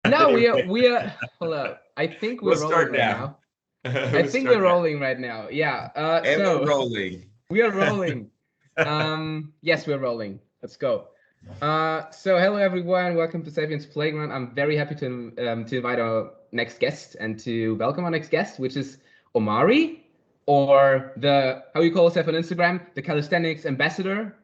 No, we are Anyway, we are. Hello. I think we'll we're rolling start right now. now. I We'll think start we're now. rolling right now. Yeah. And we're So rolling. we are rolling. Yes, we're rolling. Let's go. So hello everyone. Welcome to Sapiens Playground. I'm very happy to invite our next guest and to welcome our next guest, which is Omari, or the how you call yourself on Instagram, the Calisthenics Ambassador,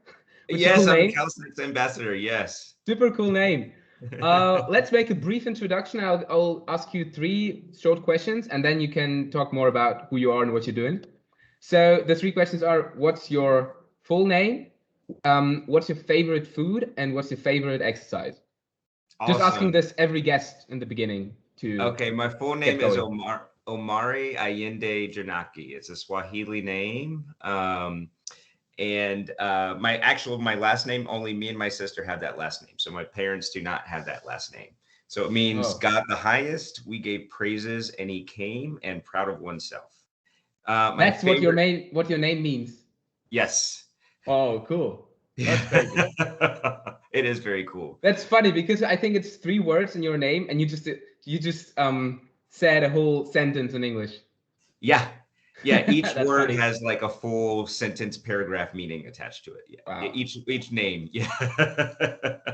which is a cool Yes, I'm the name. Calisthenics Ambassador. Yes. Super cool name. Let's make a brief introduction. I'll ask you three short questions, and then you can talk more about who you are and what you're doing. So the three questions are: what's your full name? What's your favorite food? And what's your favorite exercise? Just asking Awesome. this every guest in the beginning to Okay, my full get name is going. Omari Jinaki. It's a Swahili name. And my last name, only me and my sister have that last name. So my parents do not have that last name. So it means Oh, God the highest. We gave praises and he came, and proud of oneself. My that's what your favorite, name means. yes. Oh, cool. That's crazy. It is very cool. That's funny because I think it's three words in your name, and you just said a whole sentence in English. Yeah. Yeah, each That's word funny. has like a full sentence paragraph meaning attached to it. Yeah. Yeah, Wow. each name. Yeah.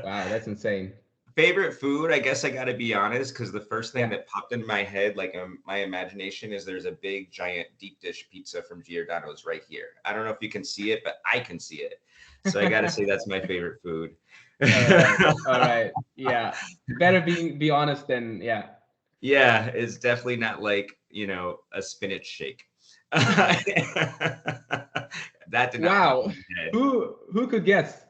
Wow, that's insane. Favorite food, I guess I got to be honest, because the first thing Yeah. that popped in my head, like my imagination, is there's a big giant deep dish pizza from Giordano's right here. I don't know if you can see it, but I can see it. So I got to say that's my favorite food. All right. All right. Yeah. Better be honest than yeah. Yeah, it's definitely not like, a spinach shake. That did not pop Wow. in my head. Who could guess?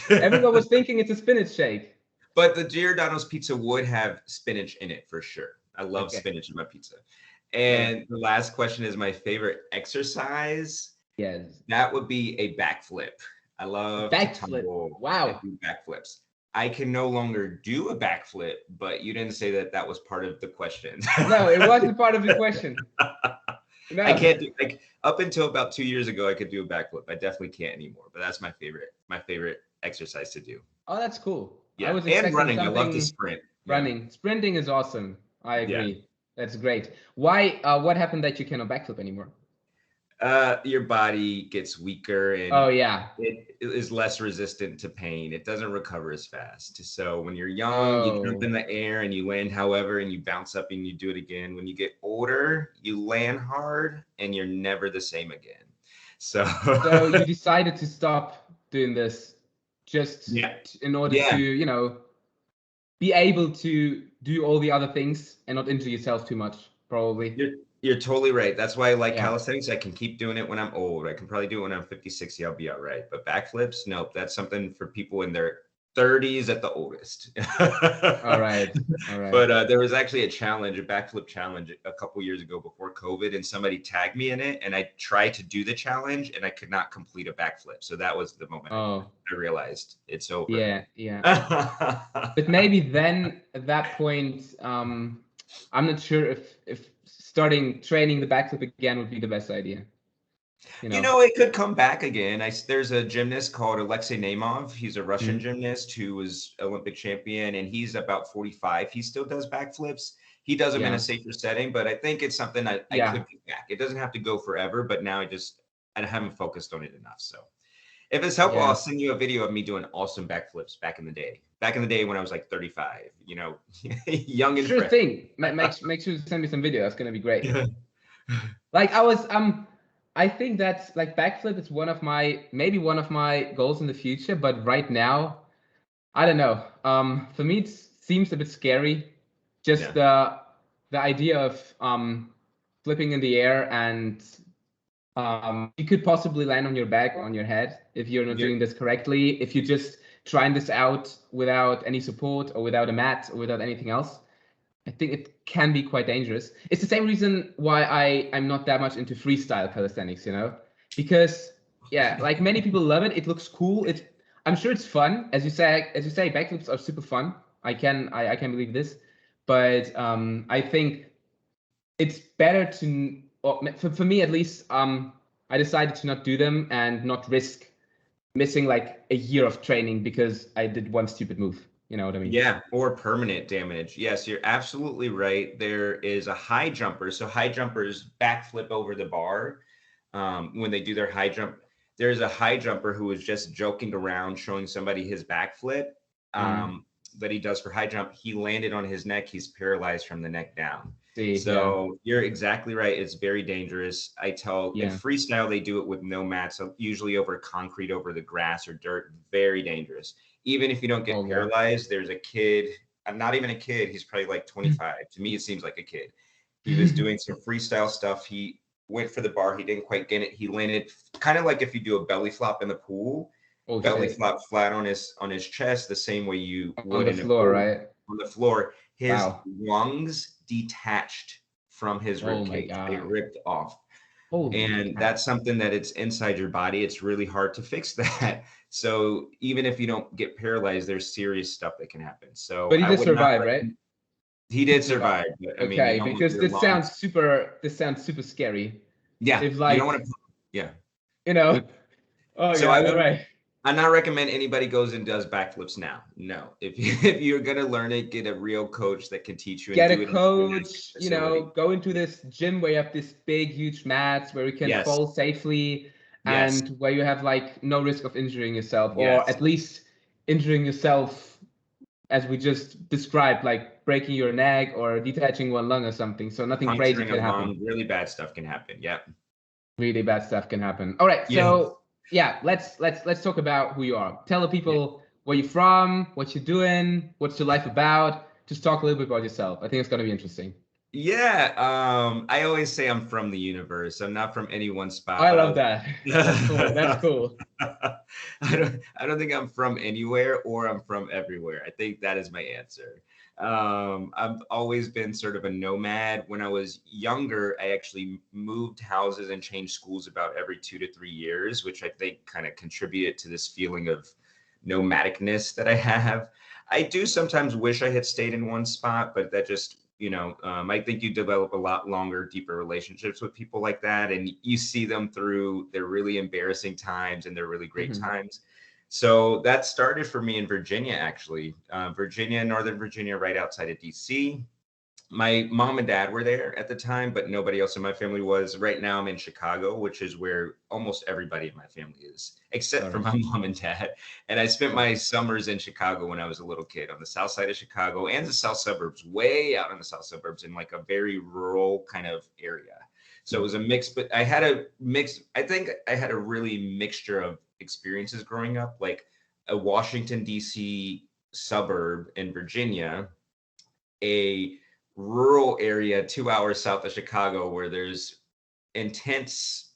Everyone was thinking it's a spinach shake. But the Giordano's pizza would have spinach in it for sure. I love Okay. spinach in my pizza. Sure. And the last question is my favorite exercise. Yes. That would be a backflip. I A love to backflip. tumble and Wow. do backflips. I can no longer do a backflip, but you didn't say that that was part of the question. No, it wasn't part of the question. I No. can't do like up until about 2 years ago, I could do a backflip. I definitely can't anymore, but that's my favorite exercise to do. Oh, that's cool. I Yeah. was And expecting running. I love to something sprint. Yeah. running. Sprinting is awesome. I Yeah. agree. That's great. Why? What happened that you cannot backflip anymore? Your body gets weaker Oh and yeah. it is less resistant to pain. It doesn't recover as fast. So when you're young, you jump Oh in the air and you land however, and you bounce up and you do it again. When you get older, you land hard and you're never the same again. So so you decided to stop doing this just yeah, in order to, yeah. be able to do all the other things and not injure yourself too much, probably. You're totally right. That's why I like Yeah. calisthenics. I can keep doing it when I'm old. I can probably do it when I'm 50, 60. I'll be all right. But backflips, nope. That's something for people in their 30s at the oldest. All right. All right. But there was actually a challenge, a backflip challenge a couple years ago before COVID, and somebody tagged me in it. And I tried to do the challenge and I could not complete a backflip. So that was the moment I quit. Oh, I realized it's over. yeah, yeah. But maybe then at that point, I'm not sure if starting training the backflip again would be the best idea. You know. It could come back again. There's a gymnast called Alexei Nemov. He's a Russian Mhm. gymnast who was Olympic champion, and he's about 45. He still does backflips. He does them in a Yeah. safer setting, but I think it's something I Yeah. could get back. It doesn't have to go forever, but now I haven't focused on it enough. So if it's helpful, I'll Yeah. send you a video of me doing awesome backflips back in the day. Back in the day when I was like 35, young and Sure fresh. thing. Make sure to send me some video. That's gonna be great. Like I think that's like backflip is maybe one of my goals in the future, but right now, I don't know. For me it seems a bit scary. Just Yeah. the idea of flipping in the air and you could possibly land on your back or on your head if you're not You're, doing this correctly. If you just trying this out without any support or without a mat or without anything else, I think it can be quite dangerous. It's the same reason why I'm not that much into freestyle calisthenics, because yeah, like many people love it. It looks cool. I'm sure it's fun. As you say, backflips are super fun. I can believe this, but I think it's better to, or for me at least, I decided to not do them and not risk missing like a year of training because I did one stupid move. You know what I mean? Yeah, or permanent damage. Yes, you're absolutely right. There is a high jumper. So high jumpers backflip over the bar when they do their high jump. There's a high jumper who was just joking around, showing somebody his backflip Mm. that he does for high jump. He landed on his neck. He's paralyzed from the neck down. See, yeah, So you're exactly right. It's very dangerous. I tell in yeah. freestyle, they do it with no mats, so usually over concrete, over the grass or dirt. Very dangerous. Even if you don't get Oh yeah. paralyzed, there's a kid, not even a kid, he's probably like 25. To me, it seems like a kid. He was doing some freestyle stuff. He went for the bar. He didn't quite get it. He landed kind of like if you do a belly flop in the pool, Oh belly shit. flop flat on his chest, the same way you On would the in a floor, pool right? on the floor. His Wow. lungs detached from his rib Oh my cage. They God. ripped off. Holy And cow. that's something that it's inside your body. It's really hard to fix that. So even if you don't get paralyzed, there's serious stuff that can happen. So But he I did would not survive, right? recommend. He did Survive. survive, but I mean, Okay, you don't want because your lungs. this sounds super scary. Yeah, If you don't want like, to. Yeah. you know, oh So I yeah, all would. right. I not recommend anybody goes and does backflips now. No, if you if you're gonna learn it, get a real coach that can teach you and Get a do it in a gymnastic coach, you know, facility. go into this gym where you have this big, huge mats where you can Yes, fall safely yes, and where you have like no risk of injuring yourself, or yes. at least injuring yourself as we just described, like breaking your neck or detaching one lung or something. So nothing crazy Puncturing a can happen. lung, really bad stuff can happen. Yep. Really bad stuff can happen. All right, Yeah. so yeah, let's talk about who you are. Tell the Yeah. people where you're from, what you're doing, what's your life about. Just talk a little bit about yourself. I think it's gonna be interesting. Yeah, I always say I'm from the universe. I'm not from any one spot, I but I love was. that. That's cool. That's cool. I don't think I'm from anywhere or I'm from everywhere. I think that is my answer. I've always been sort of a nomad. When I was younger, I actually moved houses and changed schools about every 2 to 3 years, which I think kind of contributed to this feeling of nomadicness that I have. I do sometimes wish I had stayed in one spot, but that just, I think you develop a lot longer, deeper relationships with people like that. And you see them through their really embarrassing times and their really great Mhm. times. So that started for me in Virginia, actually. Virginia, Northern Virginia, right outside of DC. My mom and dad were there at the time, but nobody else in my family was. Right now, I'm in Chicago, which is where almost everybody in my family is, except All for right. my mom and dad. And I spent Sure. my summers in Chicago when I was a little kid on the south side of Chicago and the south suburbs, way out in the south suburbs in like a very rural kind of area. So it Mm. was a mix, but I had a mix. I think I had a really mixture of experiences growing up, like a Washington, D.C. suburb in Virginia, a rural area 2 hours south of Chicago where there's intense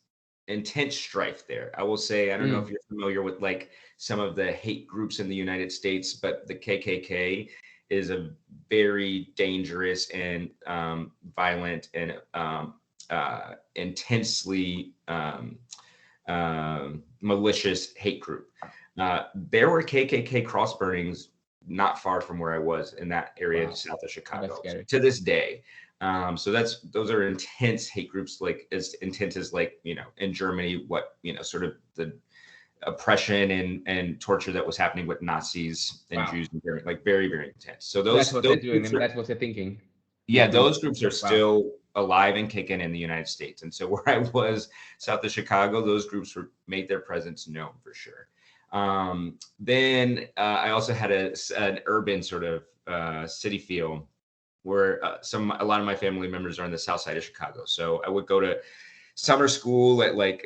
intense strife there. I will say, I don't know if Mm. you're familiar with like some of the hate groups in the United States, but the KKK is a very dangerous and violent and intensely malicious hate group. There were KKK cross burnings not far from where I was in that area Wow. south of Oh, that's Chicago scary. to this day. So those are intense hate groups, like as intense as like in Germany, what sort of the oppression and torture that was happening with Nazis and Wow. Jews in Germany, like very very intense. So That's those what they're those doing, groups and are that's what they're thinking. yeah, These groups. those groups are Wow. still alive and kicking in the United States. And so where I was south of Chicago, those groups were made their presence known for sure. Then I also had an urban sort of city feel where a lot of my family members are on the south side of Chicago. So I would go to summer school at like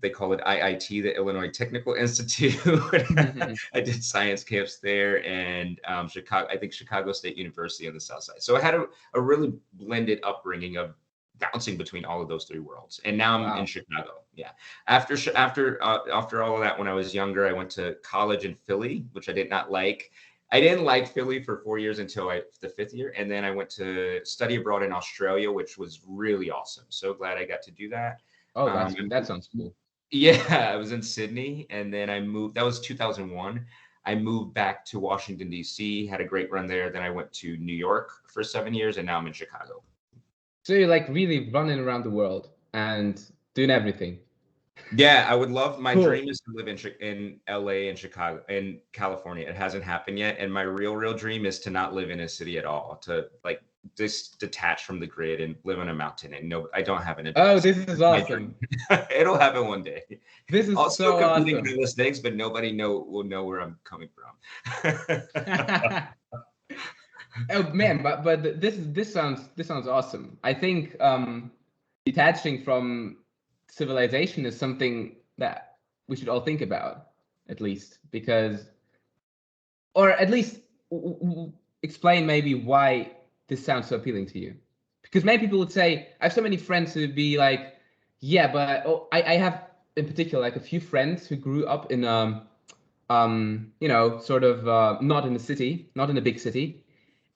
they call it IIT, the Illinois Technical Institute. I did science camps there, and Chicago. I think Chicago State University on the south side. So I had a really blended upbringing of bouncing between all of those three worlds. And now I'm in Wow. Chicago. Yeah. After all of that, when I was younger, I went to college in Philly, which I did not like. I didn't like Philly for 4 years until the fifth year. And then I went to study abroad in Australia, which was really awesome. So glad I got to do that. Oh, Um, that sounds cool. yeah, I was in Sydney and then I moved. That was 2001. I moved back to Washington, D.C., had a great run there. Then I went to New York for 7 years and now I'm in Chicago. So you're like really running around the world and doing everything. Yeah, I would love. My Cool. dream is to live in LA and Chicago and California. It hasn't happened yet, and my real dream is to not live in a city at all. To like just detach from the grid and live on a mountain. And no, I don't have an Oh, address. this is That's my awesome. dream. It'll happen one day. This I'll is still so compete in awesome. calisthenics, but nobody will know where I'm coming from. Oh man, but this sounds awesome. I think detaching from civilization is something that we should all think about, at least, because, or at least explain maybe why this sounds so appealing to you. Because many people would say, I have so many friends who'd be like, yeah, but I have in particular like a few friends who grew up in sort of not in the city, not in a big city,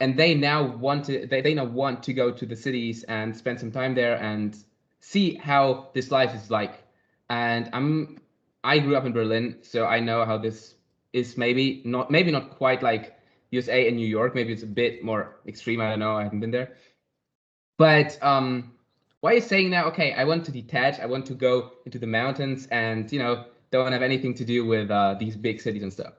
and they now want to go to the cities and spend some time there and see how this life is like. And I grew up in Berlin, so I know how this is. Maybe not quite like USA and New York. Maybe it's a bit more extreme. I don't know. I haven't been there. But why are you saying now? Okay, I want to detach. I want to go into the mountains, and don't have anything to do with these big cities and stuff.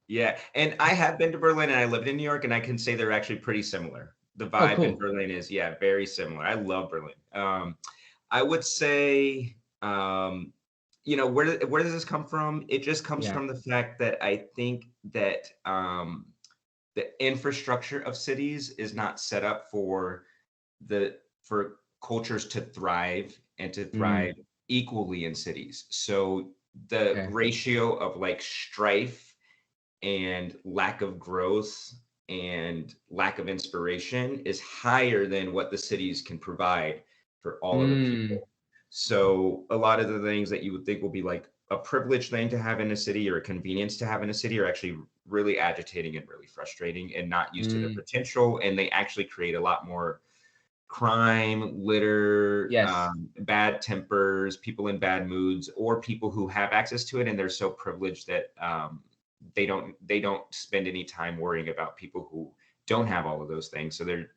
Yeah, and I have been to Berlin and I lived in New York, and I can say they're actually pretty similar. The Oh, vibe in cool. Berlin is, yeah, very similar. I love Berlin. I would say, where does this come from? It just comes Yeah. from the fact that I think that the infrastructure of cities is not set up for cultures to thrive and to thrive Mm, equally in cities. So the okay. ratio of like strife and lack of growth and lack of inspiration is higher than what the cities can provide for all of the Mm, people. So a lot of the things that you would think will be like a privileged thing to have in a city or a convenience to have in a city are actually really agitating and really frustrating and not used to their mm. potential. And they actually create a lot more crime, litter, Yes. bad tempers, people in bad moods, or people who have access to it and they're so privileged that they don't spend any time worrying about people who don't have all of those things. So they're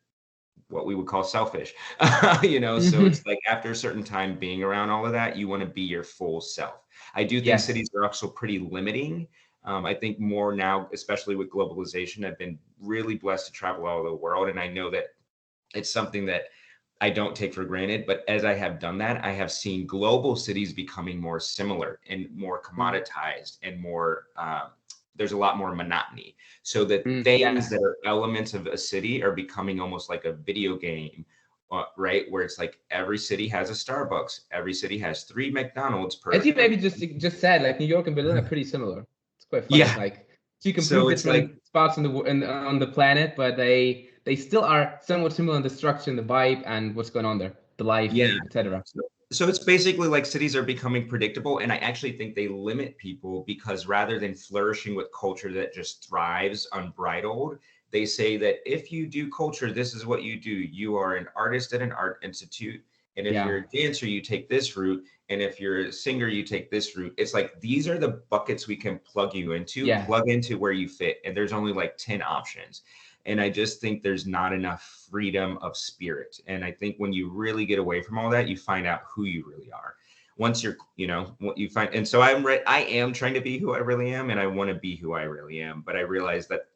what we would call selfish. So Hmm. it's like after a certain time being around all of that, you want to be your full self. I do think Yes. cities are also pretty limiting. I think more now, especially with globalization, I've been really blessed to travel all over the world, and I know that it's something that I don't take for granted. But as I have done that, I have seen global cities becoming more similar and more Mm, commoditized and more. There's a lot more monotony. So the things yes. that are elements of a city are becoming almost like a video game, right? Where it's like every city has a Starbucks, every city has 3 McDonald's As per. you maybe just said, like New York and Berlin are pretty similar. It's quite funny. Yeah. Like two So complete it's like, different spots on the planet, but they still are somewhat similar in the structure and the vibe and what's going on there, the yeah. life, etc. So it's basically like cities are becoming predictable. And I actually think they limit people because rather than flourishing with culture that just thrives unbridled, they say that if you do culture, this is what you do. You are an artist at an art institute. And if you're Yeah. a dancer, you take this route. And if you're a singer, you take this route. It's like these are the buckets we can Yeah. plug into where you fit. And there's only like 10 options. And I just think there's not enough freedom of spirit. And I think when you really get away from all that, you find out who you really are. Once you're, what you find. And so I am trying to be who I really am, and I want to be who I really am. But I realize that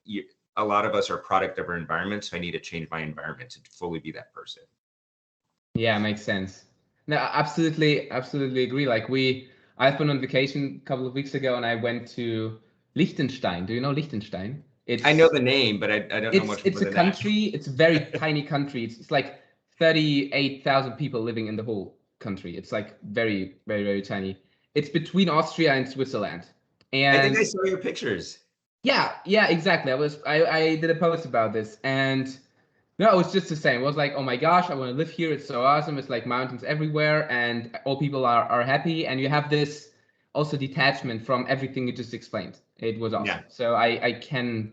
a lot of us are product of our environment. So I need to change my environment to fully be that person. Yeah, makes sense. No, absolutely agree. I've been on vacation a couple of weeks ago, and I went to Liechtenstein. Do you know Liechtenstein? I know It's the name, but I don't know it's much more it's a than that. country. It's a very tiny country. It's like 38,000 people living in the whole country. It's like very, very, very tiny. It's between Austria and Switzerland. I think I And saw your pictures. yeah, exactly. I did a post about this, and no, it was just the same. It was like, oh my gosh, I want to live here. It's so awesome. It's like mountains everywhere, and all people are happy, and you have this also detachment from everything you just explained. It was Yeah. awesome. So I can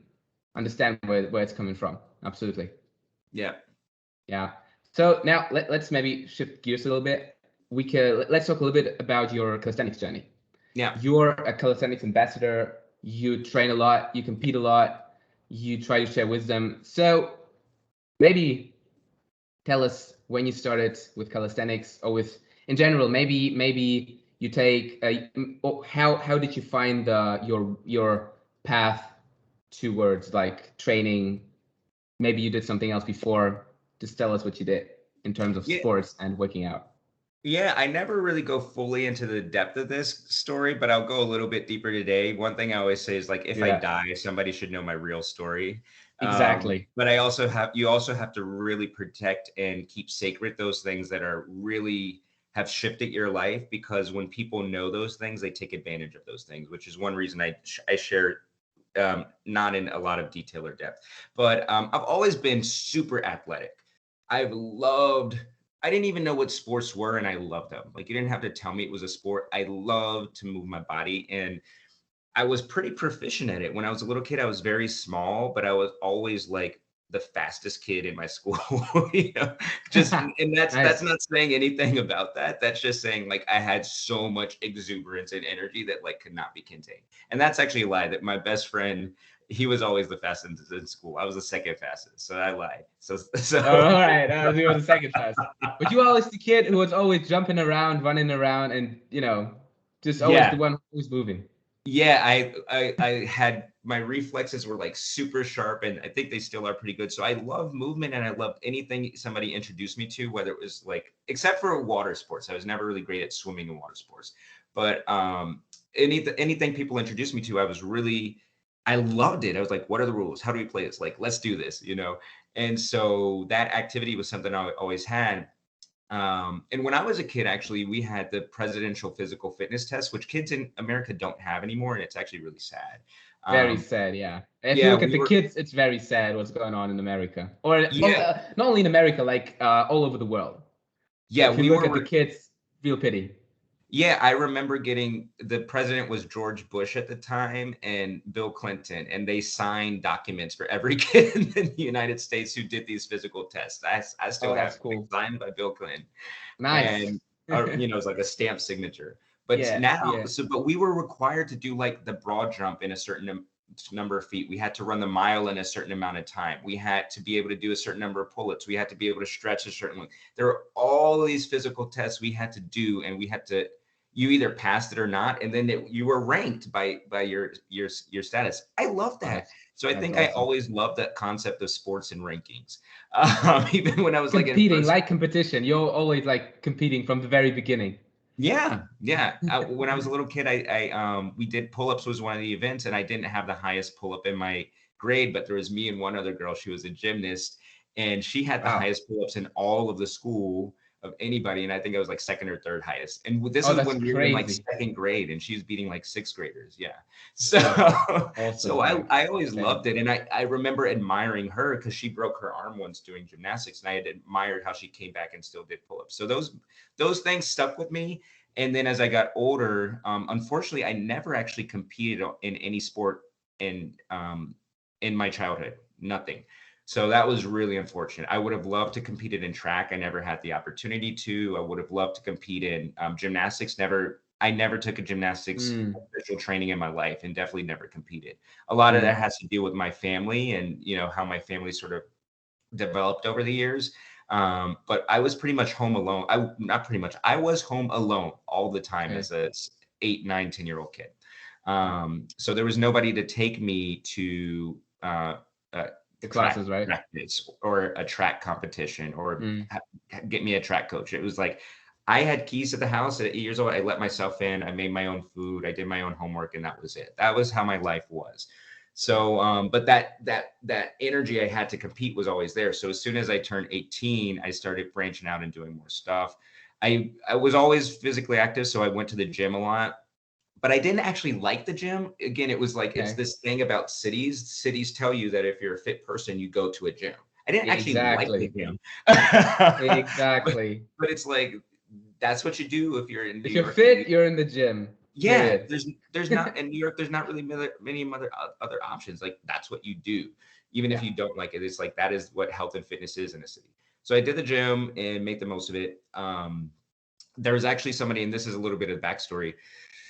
understand where it's coming from. Absolutely. Yeah. Yeah. So now let's maybe shift gears a little bit. Let's talk a little bit about your calisthenics journey. Yeah. You're a calisthenics ambassador. You train a lot. You compete a lot. You try to share wisdom. So maybe tell us when you started with calisthenics or with in general. Maybe you take how did you find your path towards like training? Maybe you did something else before. Just tell us what you did in terms of Yeah. sports and working out. Yeah, I never really go fully into the depth of this story, but I'll go a little bit deeper today. One thing I always say is like, if I Yeah, die, somebody should know my real story. exactly. But you also have to really protect and keep sacred those things that are really have shifted your life, because when people know those things, they take advantage of those things, which is one reason I share not in a lot of detail or depth. But I've always been super athletic. I've loved I didn't even know what sports were, and I loved them. Like, you didn't have to tell me it was a sport. I loved to move my body, and I was pretty proficient at it. When I was a little kid, I was very small, but I was always like the fastest kid in my school. You know, and that's Nice. not saying anything about that. That's just saying like I had so much exuberance and energy that like could not be contained. And that's actually a lie. That my best friend, he was always the fastest in school. I was the second fastest, so I lied. All right, you were the second fastest, but you were always the kid who was always jumping around, running around, and just always the Yeah. one who's moving. Yeah, I had my reflexes were like super sharp, and I think they still are pretty good. So I love movement, and I loved anything somebody introduced me to, whether it was like, except for water sports. I was never really great at swimming and water sports. But anything people introduced me to, I loved it. I was like, what are the rules? How do we play this? Like, let's do this, you know? And so that activity was something I always had. And when I was a kid, actually, we had the presidential physical fitness test, which kids in America don't have anymore, and it's actually really sad. Very Um, sad, yeah. If you yeah, look at we the were. kids, it's very sad what's going on in America, or Yeah, not only in America, like all over the world. yeah, If you we look at the were. kids, real pity. Yeah, I remember getting the president was George Bush at the time and Bill Clinton, and they signed documents for every kid in the United States who did these physical tests. I still Oh, have that's it, like, cool. signed by Bill Clinton, Nice. and it's like a stamp signature. But Yeah, now, yeah. but we were required to do like the broad jump in a certain number of feet. We had to run the mile in a certain amount of time. We had to be able to do a certain number of pull-ups. We had to be able to stretch a certain way. There were all these physical tests we had to do, and we had to. You either passed it or not, and then you were ranked by your status. I love Oh, that. So I that's think I awesome. always loved that concept of sports and rankings. Even when I was like in Competing, first. like competition. You're always like competing from the very beginning. Yeah, yeah. When I was a little kid, we did pull-ups was one of the events, and I didn't have the highest pull-up in my grade, but there was me and one other girl. She was a gymnast, and she had the Wow. highest pull-ups in all of the school of anybody, and I think I was like second or third highest. And this Oh, is that's when we were in like crazy. second grade, and she was beating like sixth graders. Yeah. So Oh, that's so awesome. I always Same. loved it, and I remember admiring her because she broke her arm once doing gymnastics, and I had admired how she came back and still did pull-ups. So those things stuck with me. And then as I got older, unfortunately, I never actually competed in any sport in my childhood. Nothing. So that was really unfortunate. I would have loved to competed in track. I never had the opportunity to. I would have loved to compete in gymnastics. I never took a gymnastics Mm, official training in my life, and definitely never competed. A lot of that mm. has to do with my family and how my family sort of developed over the years. But I was pretty much home alone. I not pretty much. I was home alone all the time Okay. as a 8, 9, 10-year-old kid. So there was nobody to take me to uh, The track classes, right? practice or a track competition or Mm. get me a track coach. It was like I had keys to the house at 8 years old. I let myself in. I made my own food. I did my own homework, and that was it. That was how my life was. So, but that energy I had to compete was always there. So as soon as I turned 18, I started branching out and doing more stuff. I was always physically active, so I went to the gym a lot, but I didn't actually like the gym. Again, it was like it's Okay. this thing about cities. Cities tell you that if you're a fit person, you go to a gym. I didn't actually like the Exactly. gym, but, Exactly. but it's like that's what you do if you're in New If you're York. And fit, you're in the gym. yeah, Period. there's not in New York. There's not really many other options. Like that's what you do, even if Yeah. you don't like it. It's like that is what health and fitness is in a city. So I did the gym and made the most of it. There was actually somebody, and this is a little bit of backstory.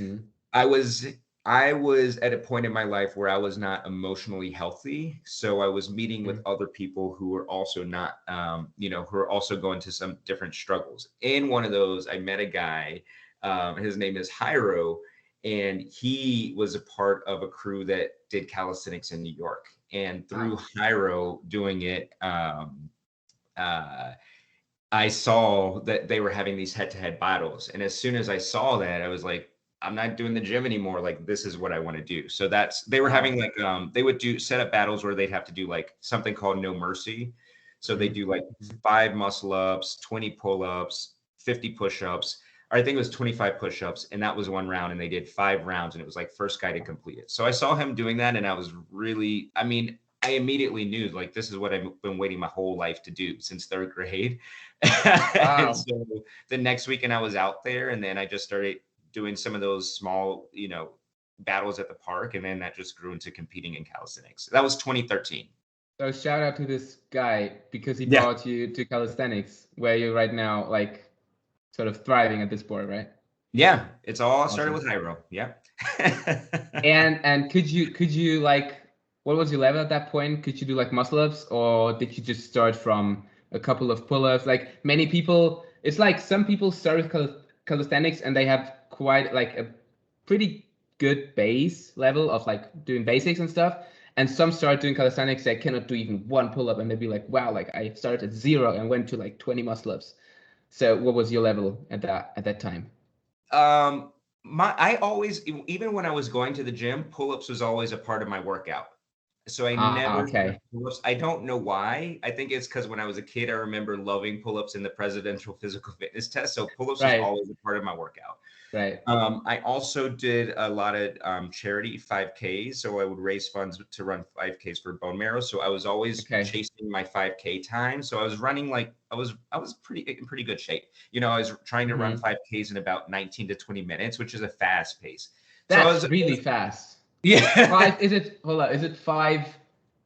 Mm. I was I was at a point in my life where I was not emotionally healthy, so I was meeting with Mm. other people who were also not, who are also going to some different struggles. In one of those, I met a guy His name is Hyro, and he was a part of a crew that did calisthenics in New York. And through Hyro doing it, I saw that they were having these head-to-head battles. And as soon as I saw that, I was like, I'm not doing the gym anymore. Like, this is what I want to do. So they were having like, they would set up battles where they'd have to do like something called No Mercy. So they do like 5 muscle ups, 20 pull-ups, 50 push-ups, or I think it was 25 push-ups. And that was one round, and they did 5 rounds, and it was like first guy to complete it. So I saw him doing that, and I was really, I immediately knew like, this is what I've been waiting my whole life to do since 3rd grade. And so the next weekend I was out there, and then I just started doing some of those small, battles at the park. And then that just grew into competing in calisthenics. That was 2013. So shout out to this guy, because he brought you to calisthenics, where you're right now, like sort of thriving at this sport, right? Yeah, it's all started with Hyro. Yeah. and could you like, what was your level at that point? Could you do like muscle ups, or did you just start from a couple of pull-ups? Like many people, it's like some people start with calisthenics and they have quite like a pretty good base level of like doing basics and stuff. And some start doing calisthenics, they cannot do even 1 pull-up, and they'd be like, wow, like I started at 0 and went to like 20 muscle ups. So what was your level at that time? I always, even when I was going to the gym, pull-ups was always a part of my workout. So I never did pull-ups. I don't know why. I think it's because when I was a kid, I remember loving pull-ups in the presidential physical fitness test. So pull-ups was always a part of my workout. Right. I also did a lot of charity 5Ks. So I would raise funds to run 5Ks for bone marrow. So I was always chasing my 5K time. So I was running like I was in pretty good shape. I was trying to run 5Ks in about 19 to 20 minutes, which is a fast pace. That's really fast. Yeah. Is it 5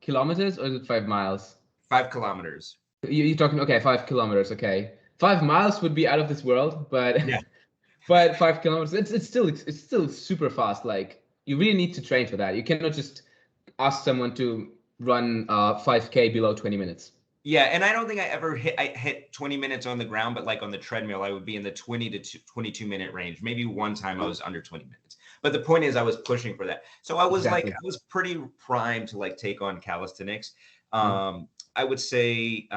kilometers or is it 5 miles? 5 kilometers. You're talking, 5 kilometers. Okay. 5 miles would be out of this world, but yeah. But 5 kilometers, it's still super fast. Like, you really need to train for that. You cannot just ask someone to run 5K below 20 minutes. Yeah, and I don't think I hit 20 minutes on the ground, but like on the treadmill, I would be in the 20 to 22 minute range. Maybe one time I was under 20 minutes. But the point is, I was pushing for that. So I was I was pretty primed to like take on calisthenics. I would say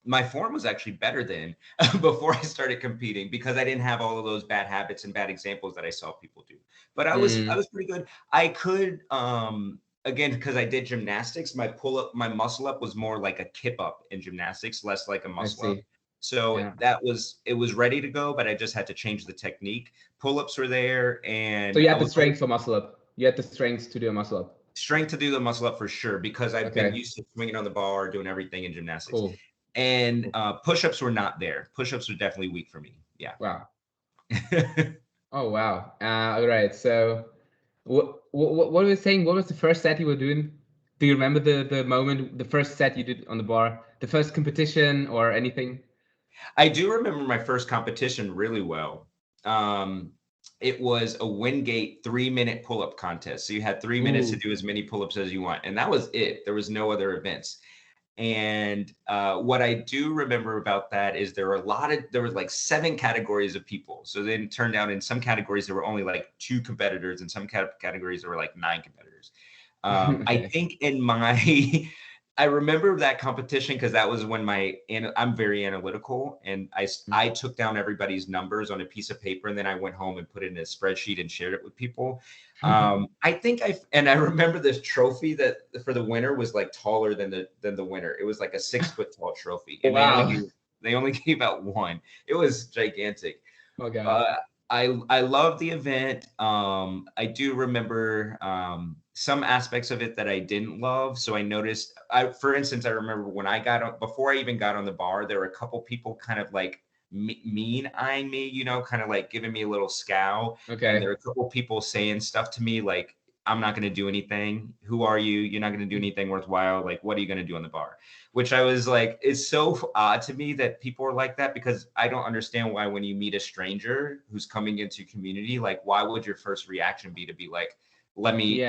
my form was actually better than before I started competing, because I didn't have all of those bad habits and bad examples that I saw people do. But I was pretty good. I could again, because I did gymnastics, my muscle up was more like a kip up in gymnastics, less like a muscle up. So it was ready to go, but I just had to change the technique. Pull-ups were there, and so you had the strength for muscle up. You had the strength to do a muscle up. Strength to do the muscle up for sure, because I've been used to swinging on the bar, doing everything in gymnastics. Cool. And push-ups were not there. Push-ups were definitely weak for me. Yeah. Wow. Oh wow. All right. So what were you saying? What was the first set you were doing? Do you remember the moment, the first set you did on the bar, the first competition or anything? I do remember my first competition really well. It was a Wingate 3-minute pull-up contest. So you had 3 minutes to do as many pull-ups as you want. And that was it. There was no other events. And what I do remember about that is there were like 7 categories of people. So then it turned out in some categories, there were only like 2 competitors. In some categories, there were like 9 competitors. I think I remember that competition because that was when I'm very analytical, and I took down everybody's numbers on a piece of paper, and then I went home and put it in a spreadsheet and shared it with people. I remember this trophy that for the winner was like taller than the winner. It was like a 6-foot tall trophy. And wow. They only gave out 1. It was gigantic. Okay. I love the event. I do remember some aspects of it that I didn't love. So I noticed, for instance, I remember when before I even got on the bar, there were a couple people kind of like mean eyeing me, kind of like giving me a little scowl. Okay. And there were a couple people saying stuff to me like, I'm not going to do anything. Who are you? You're not going to do anything worthwhile. Like, what are you going to do on the bar? Which I was like, it's so odd to me that people are like that, because I don't understand why when you meet a stranger who's coming into community, like, why would your first reaction be to be like, let me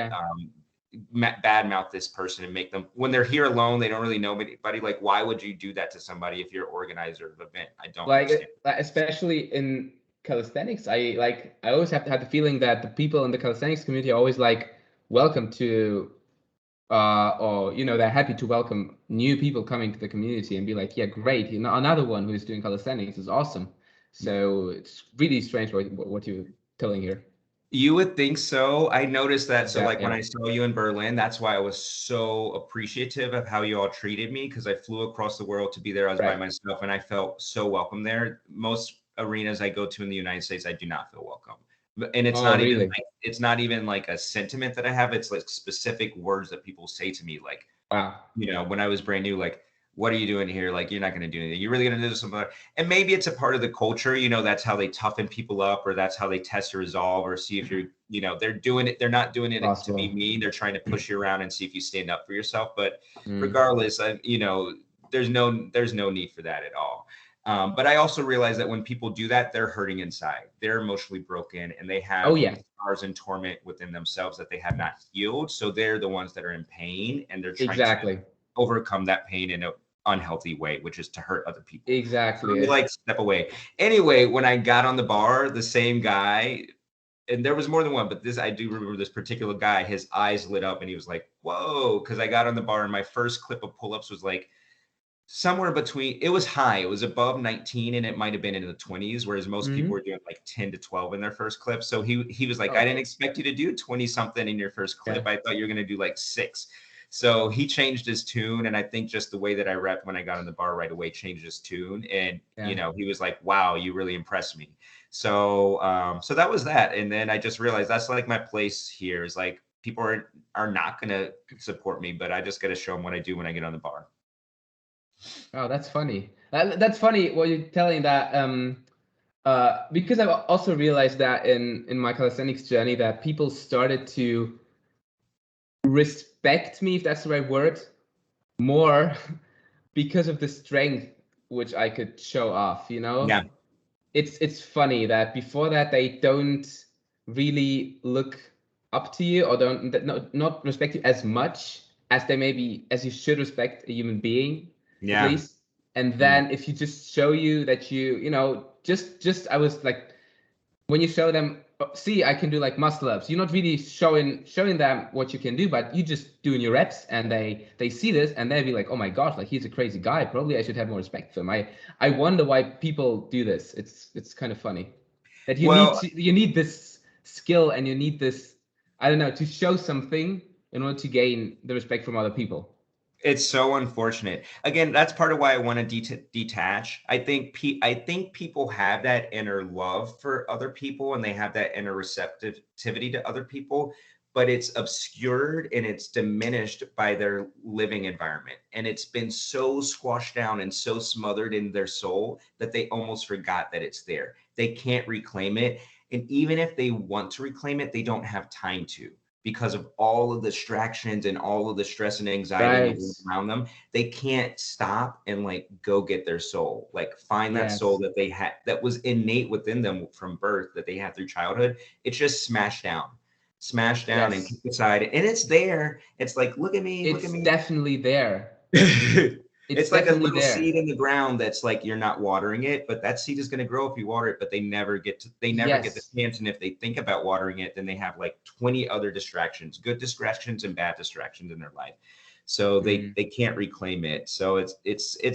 badmouth this person and make them, when they're here alone, they don't really know anybody. Like, why would you do that to somebody if you're an organizer of an event? I don't understand. Especially in calisthenics, I always have had the feeling that the people in the calisthenics community are always like welcome to or they're happy to welcome new people coming to the community and be like, yeah, great, another one who's doing calisthenics is awesome. So it's really strange what you're telling here. You would think so. I noticed that. So, like when Yeah. I saw you in Berlin, that's why I was so appreciative of how you all treated me, because I flew across the world to be there. I was by Right. myself and I felt so welcome there. Most arenas I go to in the United States, I do not feel welcome. And it's Oh, not even really? like a sentiment that I have. It's like specific words that people say to me, like, Wow. when I was brand new, like, what are you doing here? Like, you're not going to do anything. You're really going to do something. And maybe it's a part of the culture, that's how they toughen people up, or that's how they test your resolve, or see if you're, they're doing it. They're not doing it to be Possible. mean. They're trying to push you around and see if you stand up for yourself. But Mm. regardless, there's no need for that at all. But I also realize that when people do that, they're hurting inside. They're emotionally broken, and they have scars and torment within themselves that they have not healed. So they're the ones that are in pain, and they're trying to overcome that pain in an unhealthy way, which is to hurt other people. Exactly. So like step away. Anyway, when I got on the bar, the same guy, and there was more than one, but I do remember this particular guy, his eyes lit up and he was like, whoa, because I got on the bar and my first clip of pull-ups was like somewhere between, it was high, it was above 19 and it might have been in the 20s, whereas most people were doing like 10 to 12 in their first clip. So he was like, I didn't expect you to do 20 something in your first clip. I thought you were going to do like 6. So he changed his tune, and I think just the way that I repped when I got in the bar right away changed his tune. And he was like, "Wow, you really impressed me." So so that was that. And then I just realized that's like my place here is like people are not gonna support me, but I just got to show them what I do when I get on the bar. Oh, that's funny. That's funny what you're telling that. Because I've also realized that in my calisthenics journey that people started to respect me, if that's the right word, more because of the strength which I could show off. Yeah. It's funny that before that they don't really look up to you or not respect you as much as as you should respect a human being, at least. And then if you just show you that just I was like, when you show them, see, I can do like muscle ups, you're not really showing them what you can do, but you just doing your reps, and they see this and they'll be like, oh my gosh, like he's a crazy guy, probably I should have more respect for him. I wonder why people do this. It's kind of funny that you need this skill, and you need this, I don't know, to show something in order to gain the respect from other people. It's so unfortunate. Again, that's part of why I want to detach. I think people have that inner love for other people, and they have that inner receptivity to other people, but it's obscured and it's diminished by their living environment. And it's been so squashed down and so smothered in their soul that they almost forgot that it's there. They can't reclaim it. And even if they want to reclaim it, they don't have time to, because of all of the distractions and all of the stress and anxiety around them. They can't stop and like go get their soul, like find that soul that they had, that was innate within them from birth, that they had through childhood. It's just smashed down and kicked aside, and it's there. It's like, look at me, look at me. It's definitely there. It's like a little seed in the ground that's like, you're not watering it, but that seed is going to grow if you water it, but they never get the chance. And if they think about watering it, then they have like 20 other distractions, good distractions and bad distractions in their life. So they can't reclaim it. So it's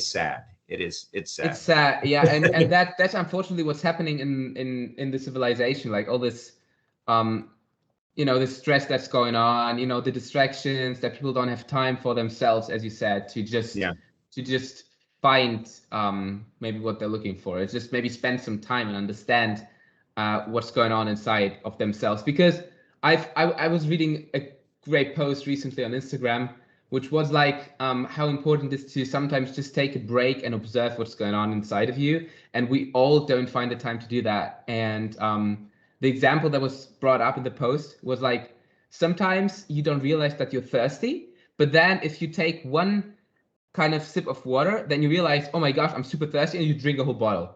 sad. It's sad. It's sad. Yeah. And that's unfortunately what's happening in the civilization, like all this, the stress that's going on, the distractions, that people don't have time for themselves, as you said, to just find maybe what they're looking for. It's just maybe spend some time and understand what's going on inside of themselves. Because I was reading a great post recently on Instagram, which was like how important it is to sometimes just take a break and observe what's going on inside of you. And we all don't find the time to do that. And the example that was brought up in the post was like, sometimes you don't realize that you're thirsty, but then if you take one kind of sip of water, then you realize, oh my gosh, I'm super thirsty, and you drink a whole bottle.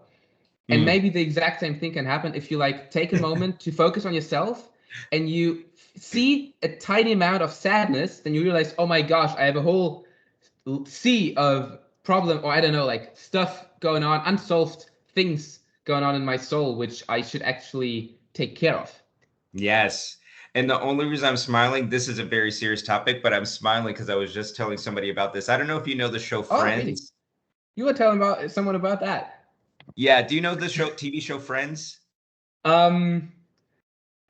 And maybe the exact same thing can happen if you like take a moment to focus on yourself and you see a tiny amount of sadness, then you realize, oh my gosh, I have a whole sea of problem, or I don't know, like stuff going on, unsolved things going on in my soul, which I should actually take care of. Yes. And the only reason I'm smiling, this is a very serious topic, but I'm smiling because I was just telling somebody about this. I don't know if you know the show Oh, really? Friends. You were telling about someone about that. Yeah. Do you know the TV show Friends? Um,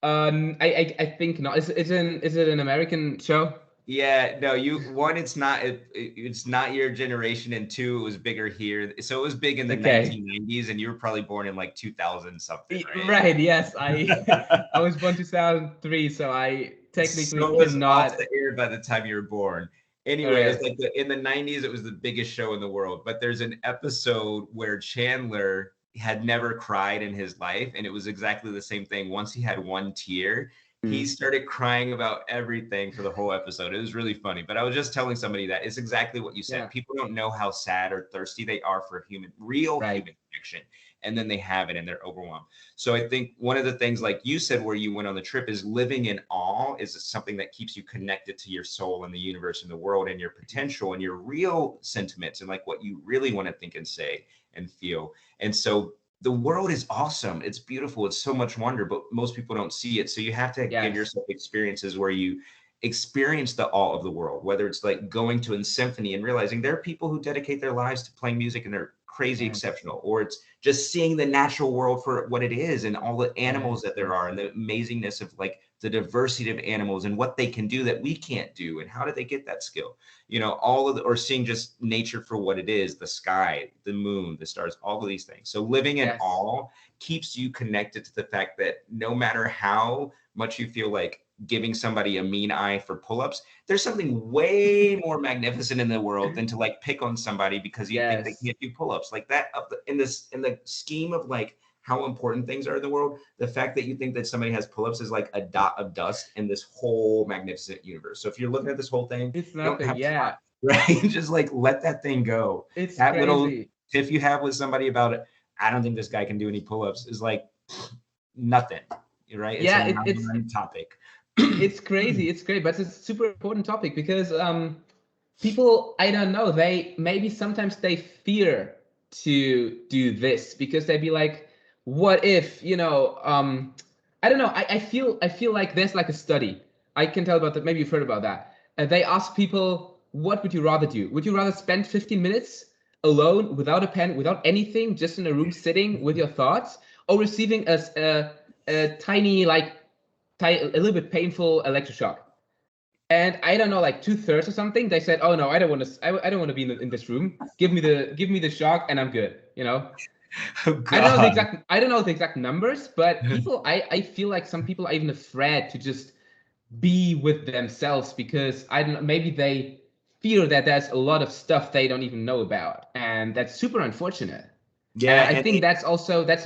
I think not. Is it an American show? Yeah, no, it's not it's not your generation, and two, it was bigger here. So it was big in the Okay. 1990s, and you were probably born in like 2000 something, right? Right. Yes, I was born 2003, so I technically So it was off cannot. the air by the time you were born. All Anyway, it's right. like in the 90s, it was the biggest show in the world. But there's an episode where Chandler had never cried in his life, and it was exactly the same thing. Once he had one tear, he Mm. started crying about everything for the whole episode. It was really funny. But I was just telling somebody that it's exactly what you said. Yeah. People don't know how sad or thirsty they are for real Right. human connection, and then they have it and they're overwhelmed. So I think one of the things, like you said, where you went on the trip, is living in awe is something that keeps you connected to your soul and the universe and the world and your potential and your real sentiments and like what you really want to think and say and feel. And so the world is awesome. It's beautiful. It's so much wonder, but most people don't see it. So you have to give Yes. yourself experiences where you experience the awe of the world, whether it's like going to a symphony and realizing there are people who dedicate their lives to playing music and they're crazy Yes. exceptional, or it's just seeing the natural world for what it is and all the animals Yes. that there are and the amazingness of like the diversity of animals and what they can do that we can't do and how did they get that skill, all of the, or seeing just nature for what it is, the sky, the moon, the stars, all of these things. So living in Yes. awe keeps you connected to the fact that no matter how much you feel like giving somebody a mean eye for pull-ups, there's something way more magnificent in the world than to like pick on somebody because you think they Yes. can't do pull-ups. Like that in the scheme of like how important things are in the world, the fact that you think that somebody has pull-ups is like a dot of dust in this whole magnificent universe. So if you're looking at this whole thing, It's you don't nothing. have time, Yeah. right? Just like let that thing go. It's That little crazy. tiff you have with somebody about it, I don't think this guy can do any pull-ups, is like nothing, right? It's a Yeah. non-topic. It's crazy. It's great, but it's a super important topic because people, I don't know, they maybe sometimes they fear to do this because they'd be like, what if, I don't know. I feel like there's like a study. I can tell about that. Maybe you've heard about that. They ask people, what would you rather do? Would you rather spend 15 minutes alone without a pen, without anything, just in a room sitting with your thoughts, or receiving a tiny, like, a little bit painful electroshock? And I don't know, like 2/3 or something, they said, "Oh no, I don't want to. I don't want to be in this room. Give me the shock, and I'm good." Oh I don't know the God. exact I don't know the exact numbers, but people, I feel like some people are even afraid to just be with themselves because I don't know, maybe they fear that there's a lot of stuff they don't even know about, and that's super unfortunate. And Yeah, I and think that's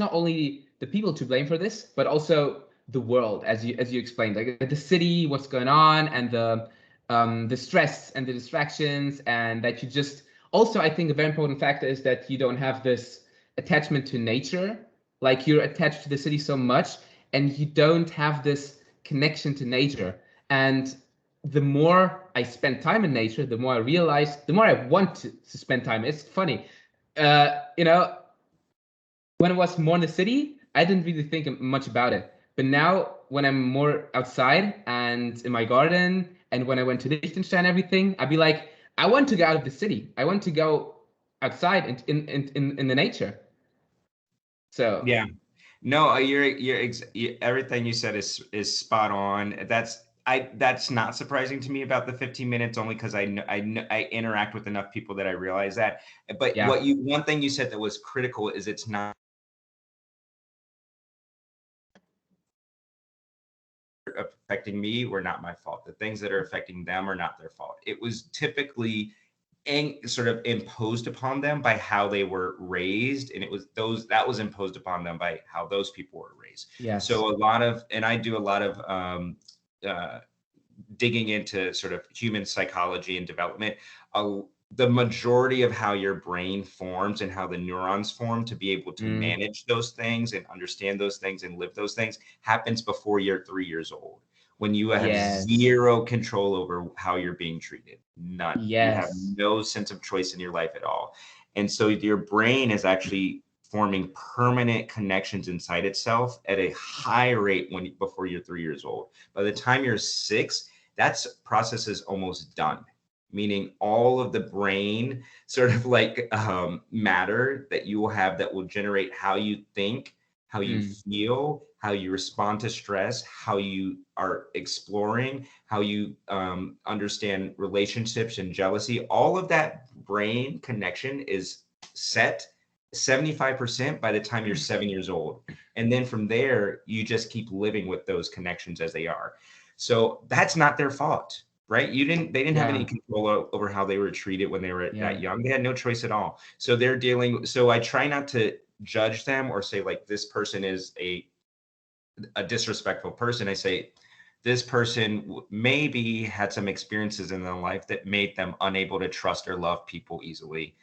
not only the people to blame for this, but also the world, as you explained, like the city, what's going on, and the stress and the distractions, and that you just also, I think a very important factor is that you don't have this attachment to nature, like you're attached to the city so much, and you don't have this connection to nature. And the more I spend time in nature, the more I realize, the more I want to spend time. It's funny, when I was more in the city, I didn't really think much about it. But now, when I'm more outside and in my garden, and when I went to Liechtenstein and everything, I'd be like, I want to go out of the city. I want to go outside in the nature. So yeah. No, everything you said is spot on. That's not surprising to me about the 15 minutes, only because I interact with enough people that I realize that. But yeah, one thing you said that was critical is it's not affecting me were not my fault. The things that are affecting them are not their fault. It was typically sort of imposed upon them by how they were raised, and it was those that was imposed upon them by how those people were raised. yes, So a lot of, and I do a lot of uh, digging into sort of human psychology and development. The majority of how your brain forms and how the neurons form to be able to mm, manage those things and understand those things and live those things happens before you're 3 years old, when you have yes, zero control over how you're being treated. None. You have yes, no sense of choice in your life at all. And so your brain is actually forming permanent connections inside itself at a high rate before you're 3 years old. By the time you're 6, that process is almost done, meaning all of the brain sort of like matter that you will have that will generate how you think, how you feel, how you respond to stress, how you are exploring, how you understand relationships and jealousy. All of that brain connection is set 75% by the time you're 7 years old. And then from there, you just keep living with those connections as they are. So that's not their fault, right? They didn't have any control over how they were treated when they were that young. They had no choice at all. So so I try not to judge them or say like this person is a disrespectful person. I say this person maybe had some experiences in their life that made them unable to trust or love people easily.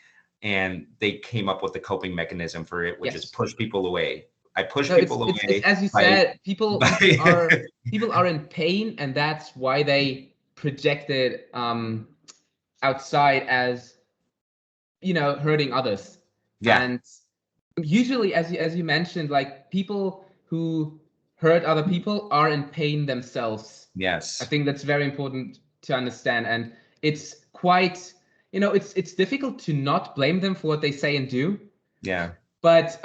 And they came up with a coping mechanism for it, which is push people away. I push people away. It's, as you said, people are in pain, and that's why they project it outside as, hurting others. Yeah. And usually, as you mentioned, like people who hurt other people are in pain themselves. Yes. I think that's very important to understand, and it's quite, it's difficult to not blame them for what they say and do. Yeah. But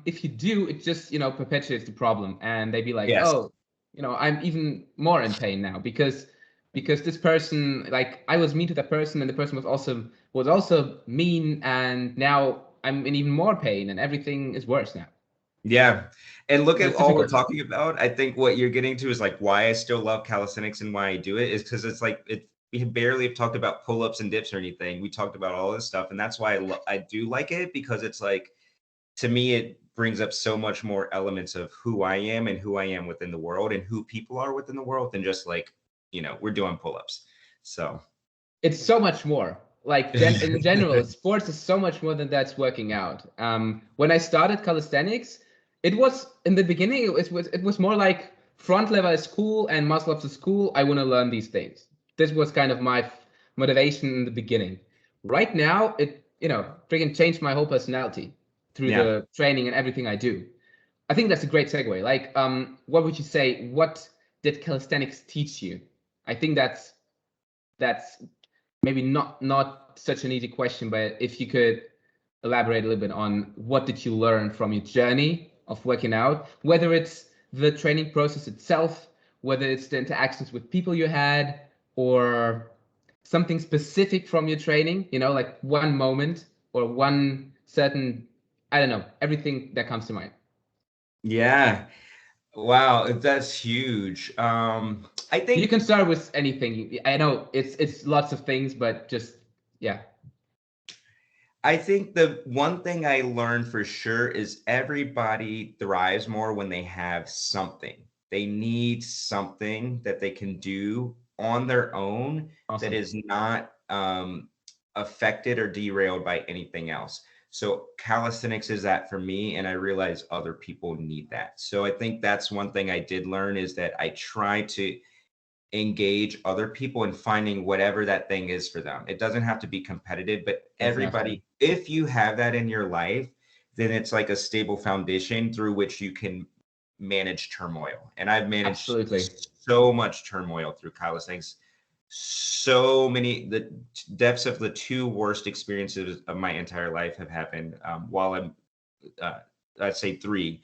if you do, it just, perpetuates the problem, and they'd be like, oh, I'm even more in pain now because this person, like, I was mean to that person, and the person was also mean, and now I'm in even more pain, and everything is worse now. Yeah. And look at all we're talking about. I think what you're getting to is like why I still love calisthenics and why I do it is because it's like we barely have talked about pull-ups and dips or anything. We talked about all this stuff, and that's why I do like it, because it's like, to me, it brings up so much more elements of who I am and who I am within the world and who people are within the world than just like, we're doing pull-ups. So it's so much more. Like in general, sports is so much more than that's working out. When I started calisthenics, it was in the beginning. It was more like front lever is cool and muscle ups is cool. I want to learn these things. This was kind of my motivation in the beginning. Right now, it freaking changed my whole personality through the training and everything I do. I think that's a great segue. Like, what would you say? What did calisthenics teach you? I think that's maybe not such an easy question, but if you could elaborate a little bit on what did you learn from your journey of working out, whether it's the training process itself, whether it's the interactions with people you had, or something specific from your training, like one moment or one certain, I don't know, everything that comes to mind. Yeah. Wow, that's huge. I think you can start with anything. I know it's lots of things, but just I think the one thing I learned for sure is everybody thrives more when they have something. They need something that they can do on their own that is not affected or derailed by anything else. So calisthenics is that for me, and I realize other people need that. So I think that's one thing I did learn, is that I try to engage other people in finding whatever that thing is for them. It doesn't have to be competitive, but everybody, if you have that in your life, then it's like a stable foundation through which you can manage turmoil. And I've managed so much turmoil through calisthenics. So many, the depths of the two worst experiences of my entire life have happened while I'm, I'd say 3,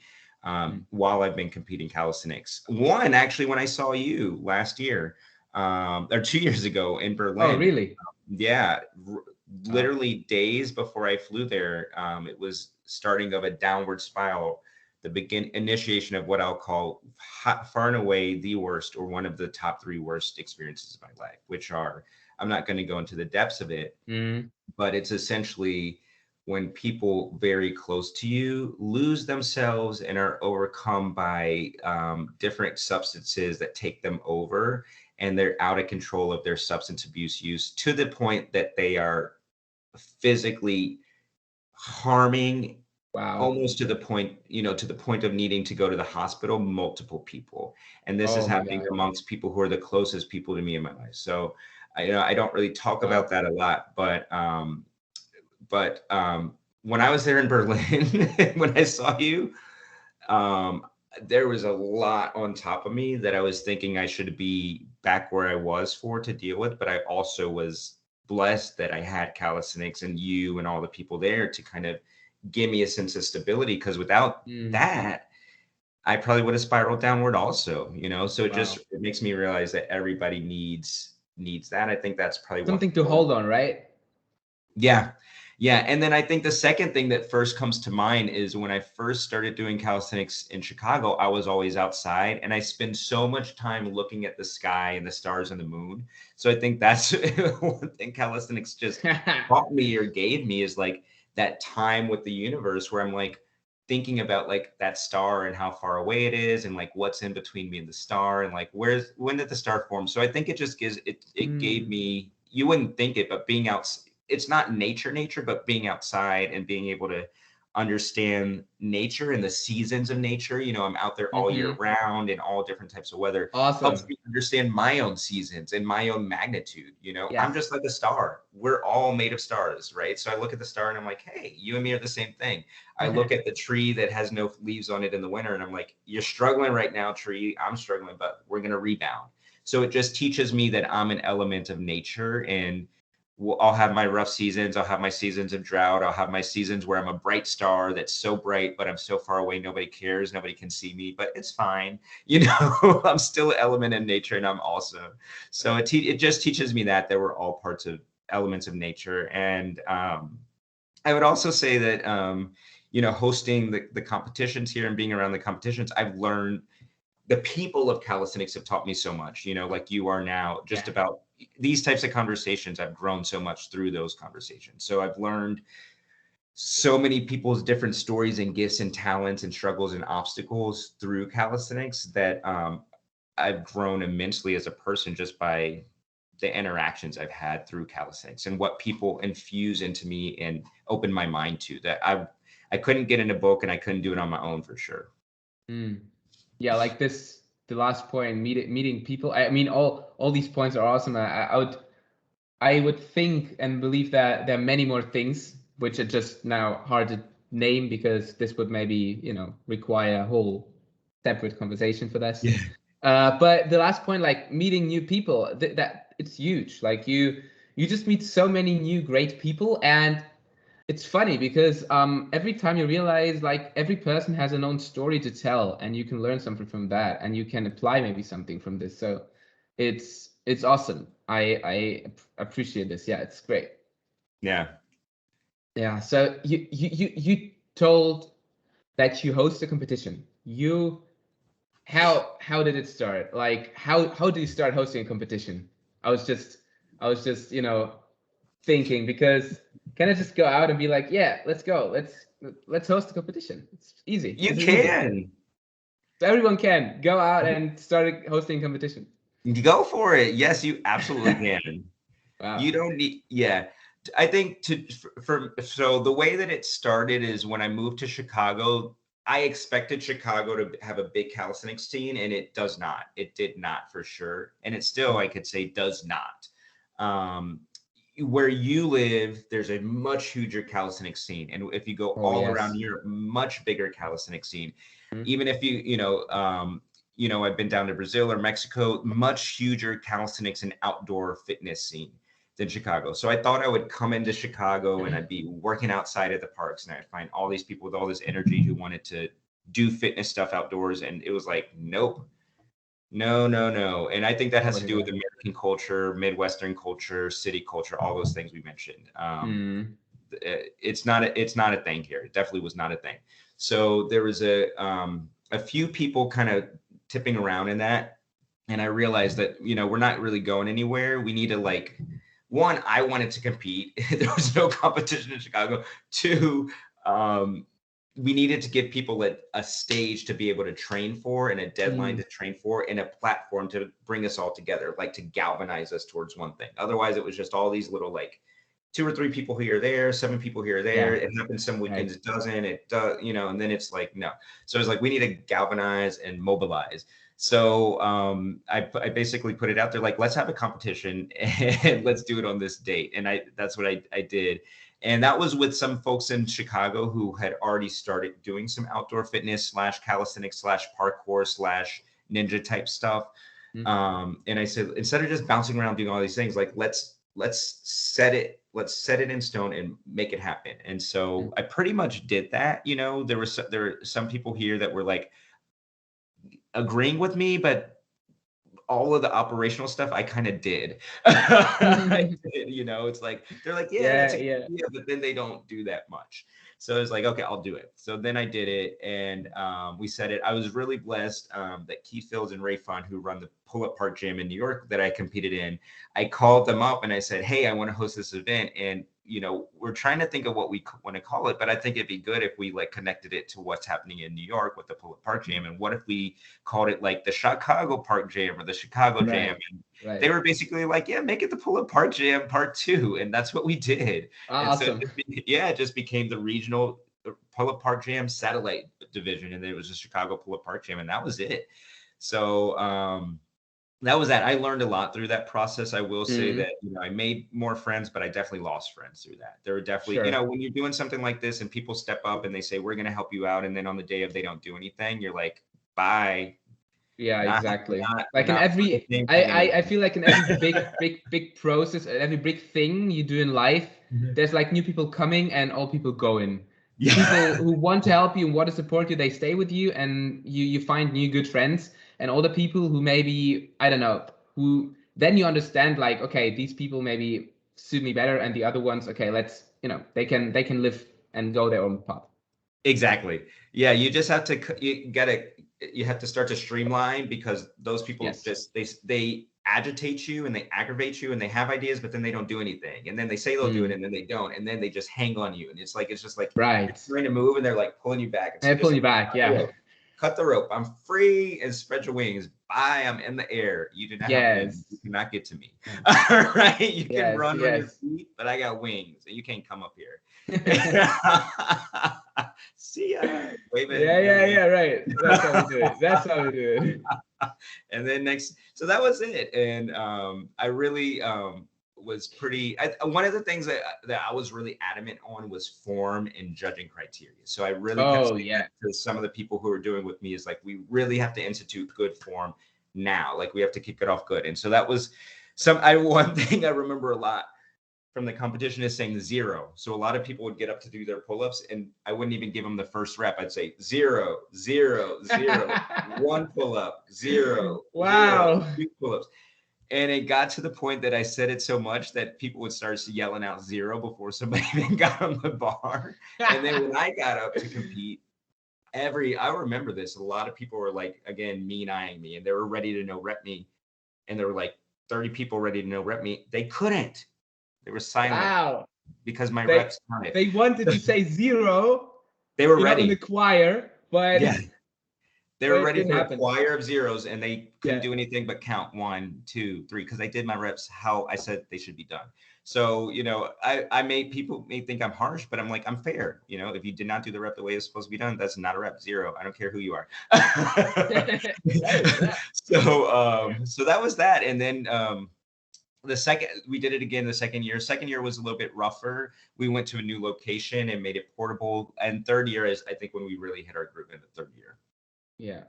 while I've been competing calisthenics. One, actually, when I saw you last year, or 2 years ago in Berlin. Oh, really? Yeah. Literally days before I flew there, it was starting of a downward spiral, the initiation of what I'll call far and away the worst, or one of the top 3 worst experiences of my life, which are, I'm not going to go into the depths of it, but it's essentially when people very close to you lose themselves and are overcome by different substances that take them over, and they're out of control of their substance abuse use to the point that they are physically harming, almost to the point, to the point of needing to go to the hospital, multiple people. And this is happening amongst people who are the closest people to me in my life. So, I don't really talk about that a lot, but when I was there in Berlin, when I saw you, um, there was a lot on top of me that I was thinking I should be back where I was for to deal with. But I also was blessed that I had calisthenics and you and all the people there to kind of give me a sense of stability. Because without that, I probably would have spiraled downward also, you know? So it makes me realize that everybody needs that. I think that's probably something to hold on, right? Yeah. Yeah. And then I think the second thing that first comes to mind is when I first started doing calisthenics in Chicago, I was always outside and I spend so much time looking at the sky and the stars and the moon. So I think that's one thing calisthenics just taught me or gave me is like that time with the universe where I'm like thinking about like that star and how far away it is and like what's in between me and the star and like when did the star form? So I think it just it gave me, you wouldn't think it, but being out, it's not nature, but being outside and being able to understand nature and the seasons of nature. You know, I'm out there all year round in all different types of weather. Helps me understand my own seasons and my own magnitude. You know, I'm just like a star. We're all made of stars, right? So I look at the star and I'm like, hey, you and me are the same thing. I look at the tree that has no leaves on it in the winter and I'm like, you're struggling right now, tree. I'm struggling, but we're going to rebound. So it just teaches me that I'm an element of nature, and I'll have my rough seasons. I'll have my seasons of drought. I'll have my seasons where I'm a bright star that's so bright, but I'm so far away. Nobody cares. Nobody can see me, but it's fine. You know, I'm still an element in nature and I'm awesome. So it just teaches me that we're all parts of elements of nature. And I would also say that, you know, hosting the competitions here and being around the competitions, I've learned the people of calisthenics have taught me so much, you know, like you are now just about these types of conversations. I've grown so much through those conversations. So I've learned so many people's different stories and gifts and talents and struggles and obstacles through calisthenics that I've grown immensely as a person just by the interactions I've had through calisthenics and what people infuse into me and open my mind to that I couldn't get in a book and I couldn't do it on my own for sure. Yeah, like the last point, meeting people. I mean, all these points are awesome. I would think and believe that there are many more things which are just now hard to name because this would maybe, you know, require a whole separate conversation for this. Yeah. But the last point, like meeting new people, that it's huge. Like you just meet so many new great people, and it's funny because every time you realize like every person has an own story to tell and you can learn something from that and you can apply maybe something from this. So it's awesome. I appreciate this. Yeah, it's great. Yeah. Yeah. So you told that you host a competition. How did it start? Like how do you start hosting a competition? I was just, you know, thinking because can I just go out and be like, yeah, let's go, let's host a competition? It's easy. You It's can. easy. So everyone can go out and start hosting a competition. Go for it. Yes, you absolutely can. Wow. You don't need, yeah. I think so the way that it started is when I moved to Chicago, I expected Chicago to have a big calisthenics scene, and it does not. It did not for sure. And it still, I could say, does not. Where you live, there's a much huger calisthenics scene. And if you go all around Europe, much bigger calisthenics scene. Even if you know, I've been down to Brazil or Mexico, much huger calisthenics and outdoor fitness scene than Chicago. So I thought I would come into Chicago and I'd be working outside at the parks and I'd find all these people with all this energy who wanted to do fitness stuff outdoors. And it was like, nope, no. And I think that has to do with American culture, Midwestern culture, city culture, all those things we mentioned. It's not a thing here. It definitely was not a thing. So there was a few people kind of tipping around in that. And I realized that, you know, we're not really going anywhere. We need to like, one, I wanted to compete. There was no competition in Chicago. Two, we needed to give people a stage to be able to train for and a deadline to train for and a platform to bring us all together, like to galvanize us towards one thing. Otherwise, it was just all these little like 2 or 3 people here or there, 7 people here or there. It happens some weekends, it doesn't, it does, you know, and then it's like, no. So it's like, we need to galvanize and mobilize. So I basically put it out there, like, let's have a competition and let's do it on this date. And that's what I did. And that was with some folks in Chicago who had already started doing some outdoor fitness / calisthenics / parkour / ninja type stuff. And I said, instead of just bouncing around doing all these things, like let's set it in stone and make it happen. And so I pretty much did that. There were some people here that were like agreeing with me, but all of the operational stuff I kind of did. I did. It's like they're like, yeah, that's a good idea, but then they don't do that much. So it's like, okay, I'll do it. So then I did it, and we said it. I was really blessed that Keith Fields and Ray Fun, who run the Pull-Up Park Gym in New York that I competed in, I called them up and I said, hey, I want to host this event, and we're trying to think of what we want to call it, but I think it'd be good if we like connected it to what's happening in New York with the Pull-Up Park Jam. And what if we called it like the Chicago Park Jam or the Chicago Jam? And they were basically like, yeah, make it the Pull-Up Park Jam Part 2. And that's what we did. Awesome. And so it just became the regional Pull-Up Park Jam satellite division. And then it was the Chicago Pull-Up Park Jam. And that was it. So, that was that. I learned a lot through that process. I will say that, I made more friends, but I definitely lost friends through that. There were definitely, when you're doing something like this and people step up and they say, we're going to help you out. And then on the day of they don't do anything, you're like, bye. Yeah, exactly. I feel like in every big process, every big thing you do in life, there's like new people coming and old people going. People who want to help you and want to support you, they stay with you, and you find new good friends. And all the people who maybe, I don't know, who then you understand like, okay, these people maybe suit me better, and the other ones, okay, let's, they can live and go their own path. Exactly. Yeah, you just have to, you have to start to streamline, because those people just, they agitate you and they aggravate you and they have ideas, but then they don't do anything. And then they say they'll do it and then they don't. And then they just hang on you. And it's just like, you're trying to move and they're like pulling you back. They're pulling you back. Yeah. Cut the rope. I'm free and spread your wings. Bye. I'm in the air. You do not have wings. You cannot get to me. All right. You can run on your feet, but I got wings and you can't come up here. See ya. Wave it. Yeah. Right. That's how we do it. And then so that was it. And I really was one of the things that I was really adamant on was form and judging criteria. So I really to some of the people who are doing with me is like, we really have to institute good form now. Like we have to kick it off good. And so that was one thing I remember a lot from the competition is saying 0. So a lot of people would get up to do their pull-ups and I wouldn't even give them the first rep. I'd say 0, 0, 0, 1 pull-up, 0. Wow. 0, 2 pull-ups. And it got to the point that I said it so much that people would start yelling out 0 before somebody even got on the bar. And then when I got up to compete, I remember this, a lot of people were like, again, mean-eyeing me, and they were ready to no rep me. And there were like 30 people ready to no rep me. They couldn't. They were silent because my reps counted. They wanted to say 0. They were ready in the choir, but they were ready for a choir of zeros, and they couldn't do anything but count 1, 2, 3, because I did my reps how I said they should be done. So, people may think I'm harsh, but I'm like, I'm fair. If you did not do the rep the way it's supposed to be done, that's not a rep. 0. I don't care who you are. So that was that. And then we did it again the second year. Second year was a little bit rougher. We went to a new location and made it portable. And third year is, I think, when we really hit our groove in the third year. Yeah,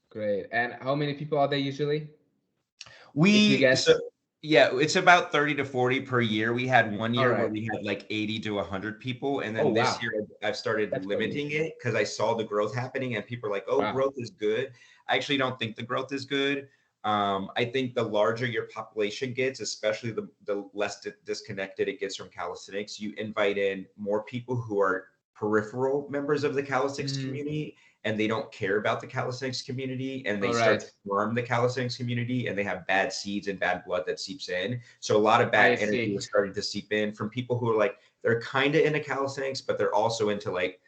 great. And how many people are there usually? It's about 30 to 40 per year. We had one year where we had like 80 to 100 people. And then this year I've started limiting it because I saw the growth happening and people are like, growth is good. I actually don't think the growth is good. I think the larger your population gets, especially the less disconnected it gets from calisthenics, you invite in more people who are peripheral members of the calisthenics community, and they don't care about the calisthenics community, and they start to harm the calisthenics community, and they have bad seeds and bad blood that seeps in. So a lot of bad energy is starting to seep in from people who are like, they're kind of into calisthenics, but they're also into like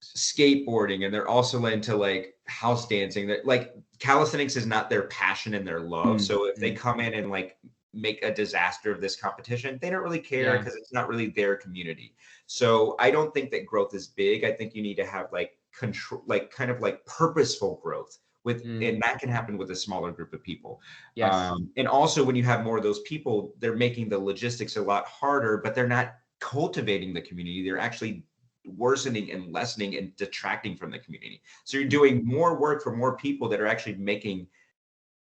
skateboarding, and they're also into like house dancing. That like calisthenics is not their passion and their love. So if they come in and like make a disaster of this competition, they don't really care because it's not really their community. So I don't think that growth is big. I think you need to have like control, like kind of like purposeful growth with, and that can happen with a smaller group of people. And also when you have more of those people, they're making the logistics a lot harder, but they're not cultivating the community. They're actually worsening and lessening and detracting from the community. So you're doing more work for more people that are actually making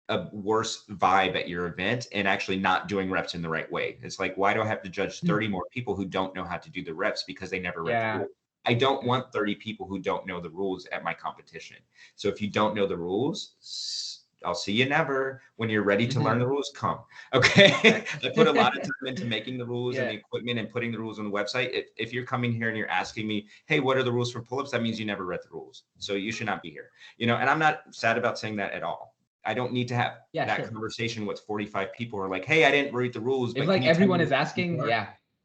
a worse vibe at your event and actually not doing reps in the right way. It's like, why do I have to judge 30 more people who don't know how to do the reps because they never read the rules? I don't want 30 people who don't know the rules at my competition. So if you don't know the rules, I'll see you never. When you're ready to learn the rules, come. Okay. I put a lot of time into making the rules and the equipment and putting the rules on the website. If you're coming here and you're asking me, hey, what are the rules for pull-ups? That means you never read the rules. So you should not be here. You know, and I'm not sad about saying that at all. I don't need to have that conversation with 45 people who are like, hey, I didn't read the rules. If like everyone is asking,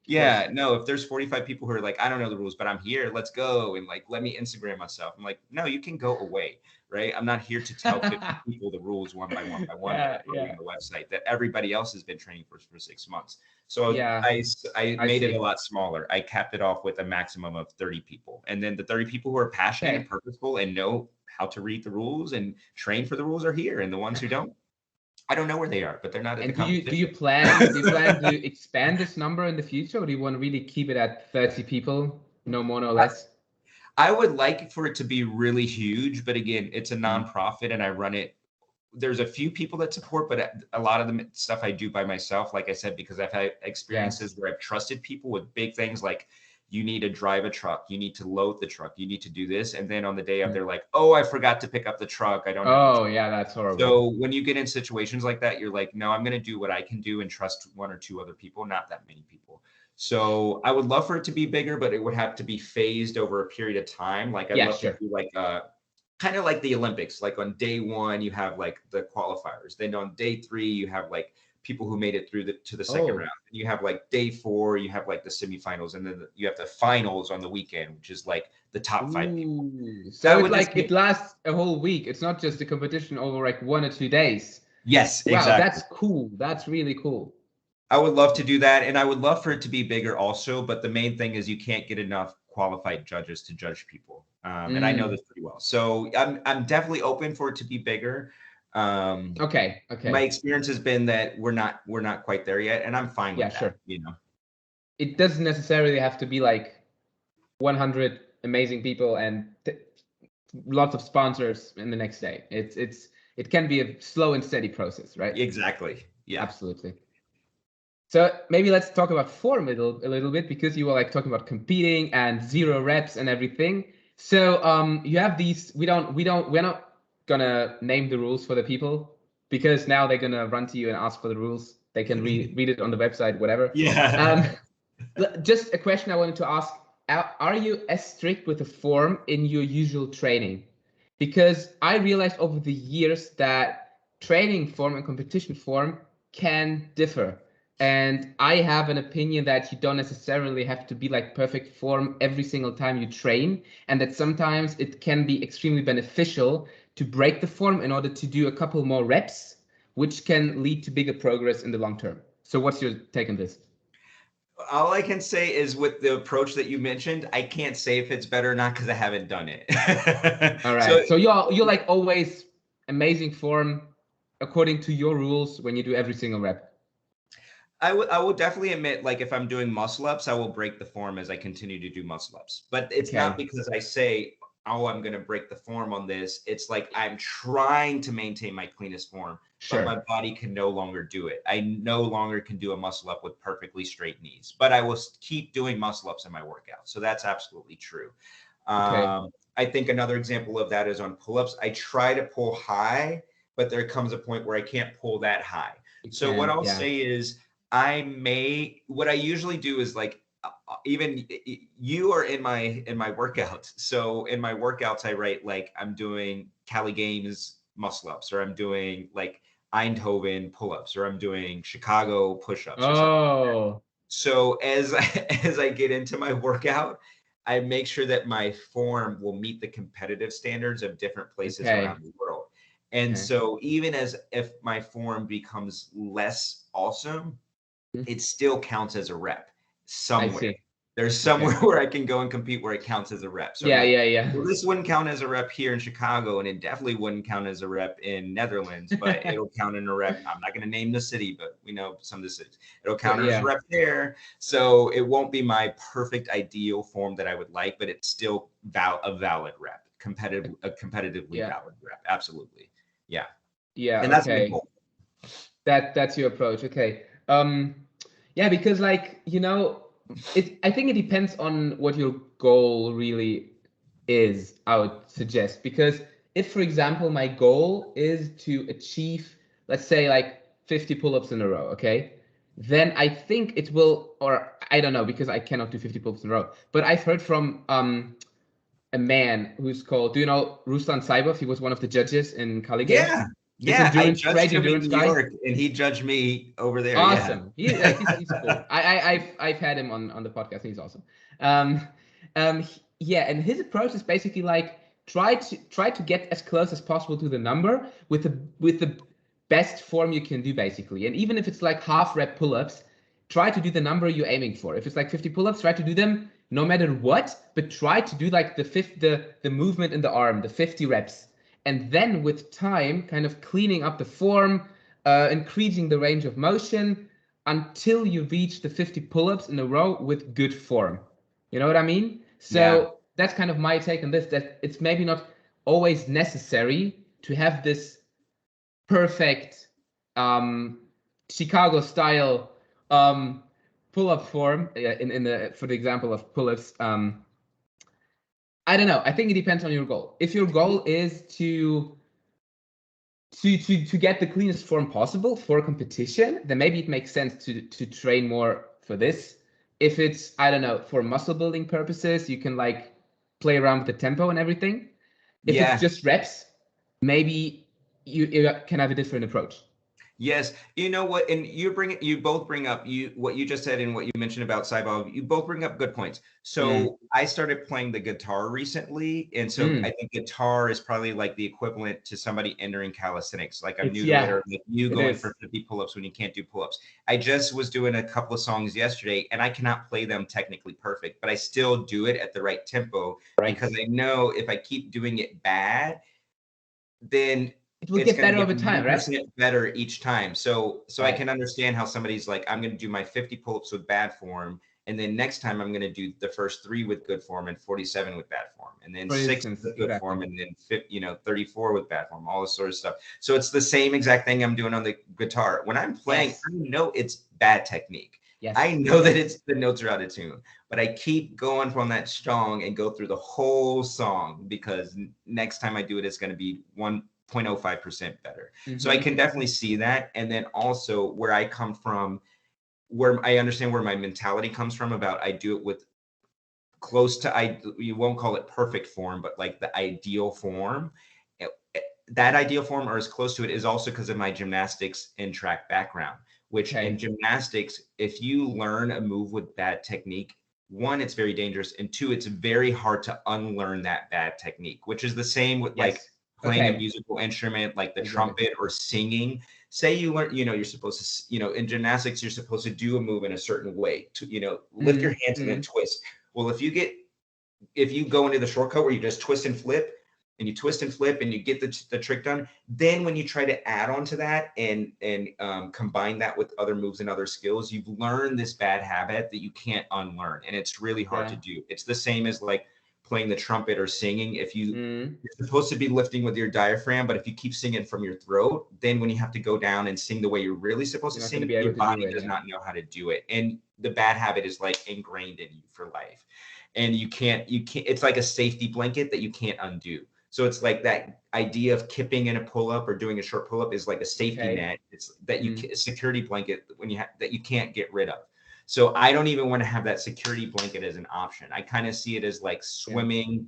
yeah, no, if there's 45 people who are like, I don't know the rules, but I'm here, let's go. And like, let me Instagram myself. I'm like, no, you can go away, right? I'm not here to tell 50 people the rules one by one on the website that everybody else has been training for 6 months. So I made it a lot smaller. I capped it off with a maximum of 30 people. And then the 30 people who are passionate and purposeful and know how to read the rules and train for the rules are here. And the ones who don't, I don't know where they are, but they're not at the competition. Do you plan to expand this number in the future, or do you want to really keep it at 30 people, no more, no less? I would like for it to be really huge, but again, it's a nonprofit and I run it. There's a few people that support, but a lot of the stuff I do by myself, like I said, because I've had experiences where I've trusted people with big things like, you need to drive a truck, you need to load the truck, you need to do this. And then on the day of, they're like, oh, I forgot to pick up the truck. I don't know. Oh, yeah, that's horrible. So when you get in situations like that, you're like, no, I'm going to do what I can do and trust one or two other people, not that many people. So I would love for it to be bigger, but it would have to be phased over a period of time. Like I'd love to do like kind of like the Olympics. Like on day one, you have like the qualifiers. Then on day 3, you have like people who made it through to the second round. And you have like day 4, you have like the semifinals, and then you have the finals on the weekend, which is like the top 5 people. So it lasts a whole week. It's not just a competition over like 1 or 2 days. Yes, exactly. Wow, that's cool. That's really cool. I would love to do that, and I would love for it to be bigger also. But the main thing is you can't get enough qualified judges to judge people, and I know this pretty well. So I'm definitely open for it to be bigger. Okay. My experience has been that we're not quite there yet, and I'm fine with that. Sure. You know, it doesn't necessarily have to be like 100 amazing people and lots of sponsors in the next day. It can be a slow and steady process, right? Exactly. Yeah. Absolutely. So maybe let's talk about form a little bit, because you were like talking about competing and 0 reps and everything. So you have these. We're not gonna name the rules for the people, because now they're gonna run to you and ask for the rules. They can read it on the website, whatever. Yeah. Just a question I wanted to ask: are you as strict with the form in your usual training? Because I realized over the years that training form and competition form can differ. And I have an opinion that you don't necessarily have to be like perfect form every single time you train, and that sometimes it can be extremely beneficial to break the form in order to do a couple more reps, which can lead to bigger progress in the long term. So what's your take on this? All I can say is, with the approach that you mentioned, I can't say if it's better or not because I haven't done it. All right. So you're like always amazing form according to your rules when you do every single rep. I will definitely admit, like if I'm doing muscle ups, I will break the form as I continue to do muscle ups. But it's not because I say, oh, I'm going to break the form on this. It's like I'm trying to maintain my cleanest form, but my body can no longer do it. I no longer can do a muscle up with perfectly straight knees, but I will keep doing muscle ups in my workout. So that's absolutely true. I think another example of that is on pull-ups. I try to pull high, but there comes a point where I can't pull that high. So what I'll say is, what I usually do is like, even you are in my workouts. So in my workouts, I write like I'm doing Cali Games muscle ups, or I'm doing like Eindhoven pull-ups, or I'm doing Chicago push-ups. Oh. So as I get into my workout, I make sure that my form will meet the competitive standards of different places around the world. And so even if my form becomes less awesome, it still counts as a rep somewhere. There's somewhere where I can go and compete where it counts as a rep. So yeah. Well, this wouldn't count as a rep here in Chicago, and it definitely wouldn't count as a rep in Netherlands, but it'll count in a rep. I'm not going to name the city, but we know some of the cities. It'll count as a rep there. So it won't be my perfect ideal form that I would like, but it's still a valid rep, a competitively valid rep. Absolutely. Yeah. Yeah. And that's my goal. That's your approach. Okay. Yeah, because like, I think it depends on what your goal really is, I would suggest. Because if, for example, my goal is to achieve, let's say, like 50 pull-ups in a row, okay? Then I think it will, or I don't know, because I cannot do 50 pull-ups in a row. But I've heard from a man who's called, do you know Ruslan Saibov? He was one of the judges in Cali Games. Yeah, I judged him in New York, and he judged me over there. Awesome. Yeah. He's cool. I've had him on the podcast. He's awesome. Yeah, and his approach is basically like try to get as close as possible to the number with the best form you can do, basically. And even if it's like half rep pull-ups, try to do the number you're aiming for. If it's like 50 pull-ups, try to do them no matter what, but try to do like the movement in the arm, the 50 reps. And then with time, kind of cleaning up the form, increasing the range of motion until you reach the 50 pull-ups in a row with good form. You know what I mean? So that's kind of my take on this, that it's maybe not always necessary to have this perfect Chicago style pull-up form for the example of pull-ups. I don't know. I think it depends on your goal. If your goal is to get the cleanest form possible for competition, then maybe it makes sense to train more for this. If it's, I don't know, for muscle building purposes, you can like play around with the tempo and everything. If it's just reps, maybe you can have a different approach. Yes, you know what, and you both bring up what you just said and what you mentioned about Saibov. You both bring up good points. So I started playing the guitar recently, and so I think guitar is probably like the equivalent to somebody entering calisthenics. Like I'm new to it, or like you going for 50 pull-ups when you can't do pull-ups. I just was doing a couple of songs yesterday, and I cannot play them technically perfect, but I still do it at the right tempo because I know if I keep doing it bad, then it will get better over time, right? Better each time. So I can understand how somebody's like, I'm going to do my 50 pull-ups with bad form, and then next time I'm going to do the first 3 with good form and 47 with bad form, and then 6 with good form, and then 34 with bad form, all this sort of stuff. So it's the same exact thing I'm doing on the guitar. When I'm playing, I know it's bad technique. I know that the notes are out of tune, but I keep going from that strong and go through the whole song because next time I do it, it's going to be 1.05% better. So I can definitely see that. And then also where I come from, where I understand where my mentality comes from about I do it with close to, you won't call it perfect form, but like the ideal form. That ideal form or as close to it is also because of my gymnastics and track background, which in gymnastics, if you learn a move with bad technique, 1, it's very dangerous. And 2, it's very hard to unlearn that bad technique, which is the same with like playing a musical instrument like the trumpet or singing. Say you learn, you're supposed to, in gymnastics, you're supposed to do a move in a certain way to, lift your hands and then twist. Well, if you go into the shortcut where you just twist and flip and you twist and flip and you get the trick done, then when you try to add on to that and combine that with other moves and other skills, you've learned this bad habit that you can't unlearn. And it's really hard to do. It's the same as like playing the trumpet or singing. If you're supposed to be lifting with your diaphragm, but if you keep singing from your throat, then when you have to go down and sing the way you're really supposed to sing, your body does not know how to do it. And the bad habit is like ingrained in you for life. And you can't, it's like a safety blanket that you can't undo. So it's like that idea of kipping in a pull-up or doing a short pull-up is like a safety net. It's that a security blanket that you can't get rid of. So I don't even want to have that security blanket as an option. I kind of see it as like swimming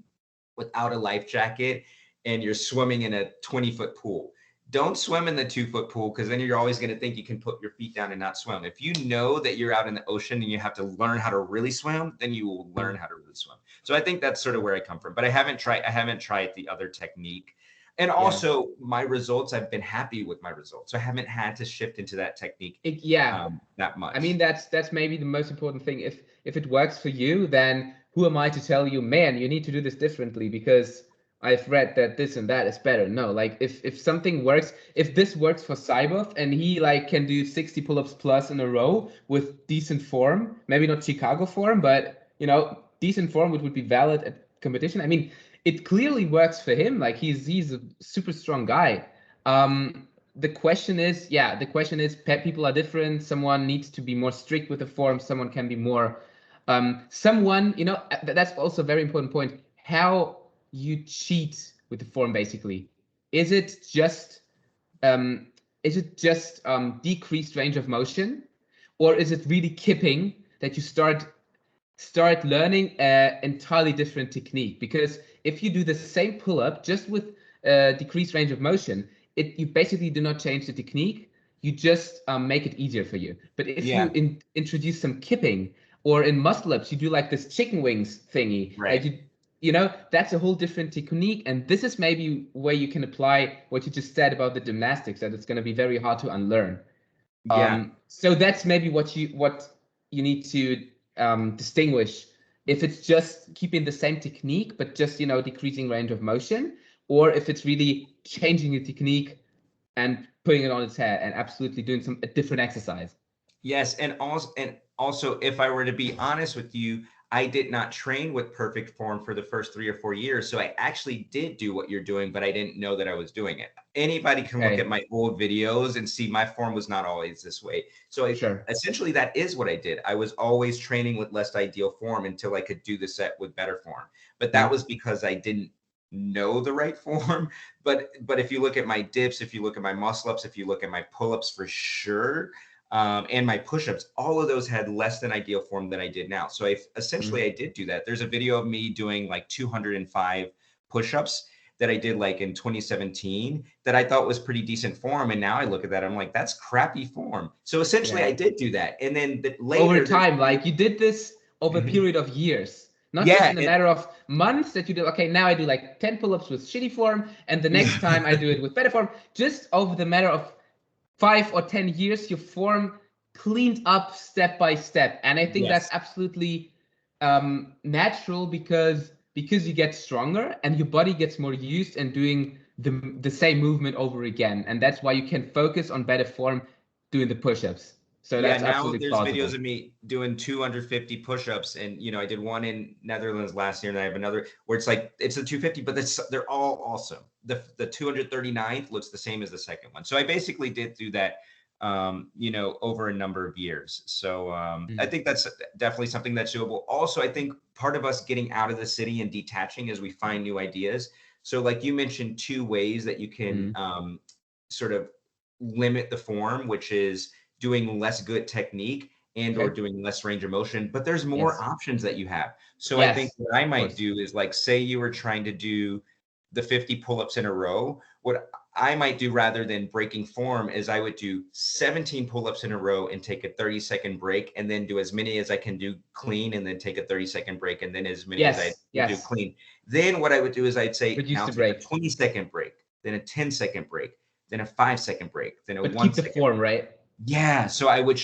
without a life jacket and you're swimming in a 20-foot pool. Don't swim in the 2-foot pool because then you're always going to think you can put your feet down and not swim. If you know that you're out in the ocean and you have to learn how to really swim, then you will learn how to really swim. So I think that's sort of where I come from. But I haven't tried the other technique. And Yeah. also my results, I've been happy with my results. So I haven't had to shift into that technique Yeah. that much. I mean, that's maybe the most important thing. If it works for you, then who am I to tell you, man, you need to do this differently because I've read that this and that is better. No, like if something works, if this works for Cyboth and he like can do 60 pull-ups plus in a row with decent form, maybe not Chicago form, but you know, decent form which would be valid at competition. I mean, it clearly works for him. Like he's a super strong guy. The question is, yeah, the question is, people are different. Someone needs to be more strict with the form. Someone can be more, someone, you know, that's also a very important point. How you cheat with the form, basically. Is it just, um, decreased range of motion, or is it really kipping that you start learning an entirely different technique? Because if you do the same pull-up just with decreased range of motion, you basically do not change the technique. You just make it easier for you. But if Yeah, you introduce some kipping, or in muscle ups, you do like this chicken wings thingy, like right. you know, that's a whole different technique. And this is maybe where you can apply what you just said about the gymnastics, that it's going to be very hard to unlearn. Yeah. So that's maybe what you need to distinguish, if it's just keeping the same technique but just, you know, decreasing range of motion, or if it's really changing the technique and putting it on its head and absolutely doing a different exercise. Yes, and also, if I were to be honest with you, I did not train with perfect form for the first 3 or 4 years. So I actually did do what you're doing, but I didn't know that I was doing it. Anybody can look at Okay, my old videos and see my form was not always this way. So sure. essentially, that is what I did. I was always training with less ideal form until I could do the set with better form. But that Mhm. was because I didn't know the right form. But if you look at my dips, if you look at my muscle ups, if you look at my pull ups, for sure, and my push-ups, all of those had less than ideal form than I did now. So essentially Mhm. I did do that. There's a video of me doing like 205 push-ups that I did like in 2017 that I thought was pretty decent form. And now I look at that, I'm like, that's crappy form. So essentially I Yeah. did do that. And then Over later there's time, like you did this over a period of years, not just yeah, in a matter of months that you did, okay, now I do like 10 pull-ups with shitty form, and the next time I do it with better form. Just over the matter of 5 or 10 years, your form cleaned up step by step. And I think that's yes. absolutely natural, because you get stronger and your body gets more used and doing the same movement over again. And that's why you can focus on better form doing the push-ups. So Yeah, that's now absolutely there's videos plausible. of me doing 250 push-ups, and I did one in Netherlands last year, and I have another where it's like it's a 250, but they're all awesome. The 239th looks the same as the second one. So I basically did do that, over a number of years. So I Mm. think that's definitely something that's doable. Also, I think part of us getting out of the city and detaching as we find new ideas. So, like you mentioned, two ways that you can Mm. sort of limit the form, which is doing less good technique and or Okay. doing less range of motion, but there's more Yes. options that you have. So I think Yes. what I Of might course. do is, like, say you were trying to do the 50 pull-ups in a row, what I might do rather than breaking form is I would do 17 pull-ups in a row and take a 30-second break, and then do as many as I can do clean, and then take a 30-second break, and then as many as I Yes. will do Yes. clean. Then what I would do is I'd say, Reduce now the take a break, 20-second break, then a 10-second break, then a 5-second break, then a but one keep the second form, right? yeah, so I would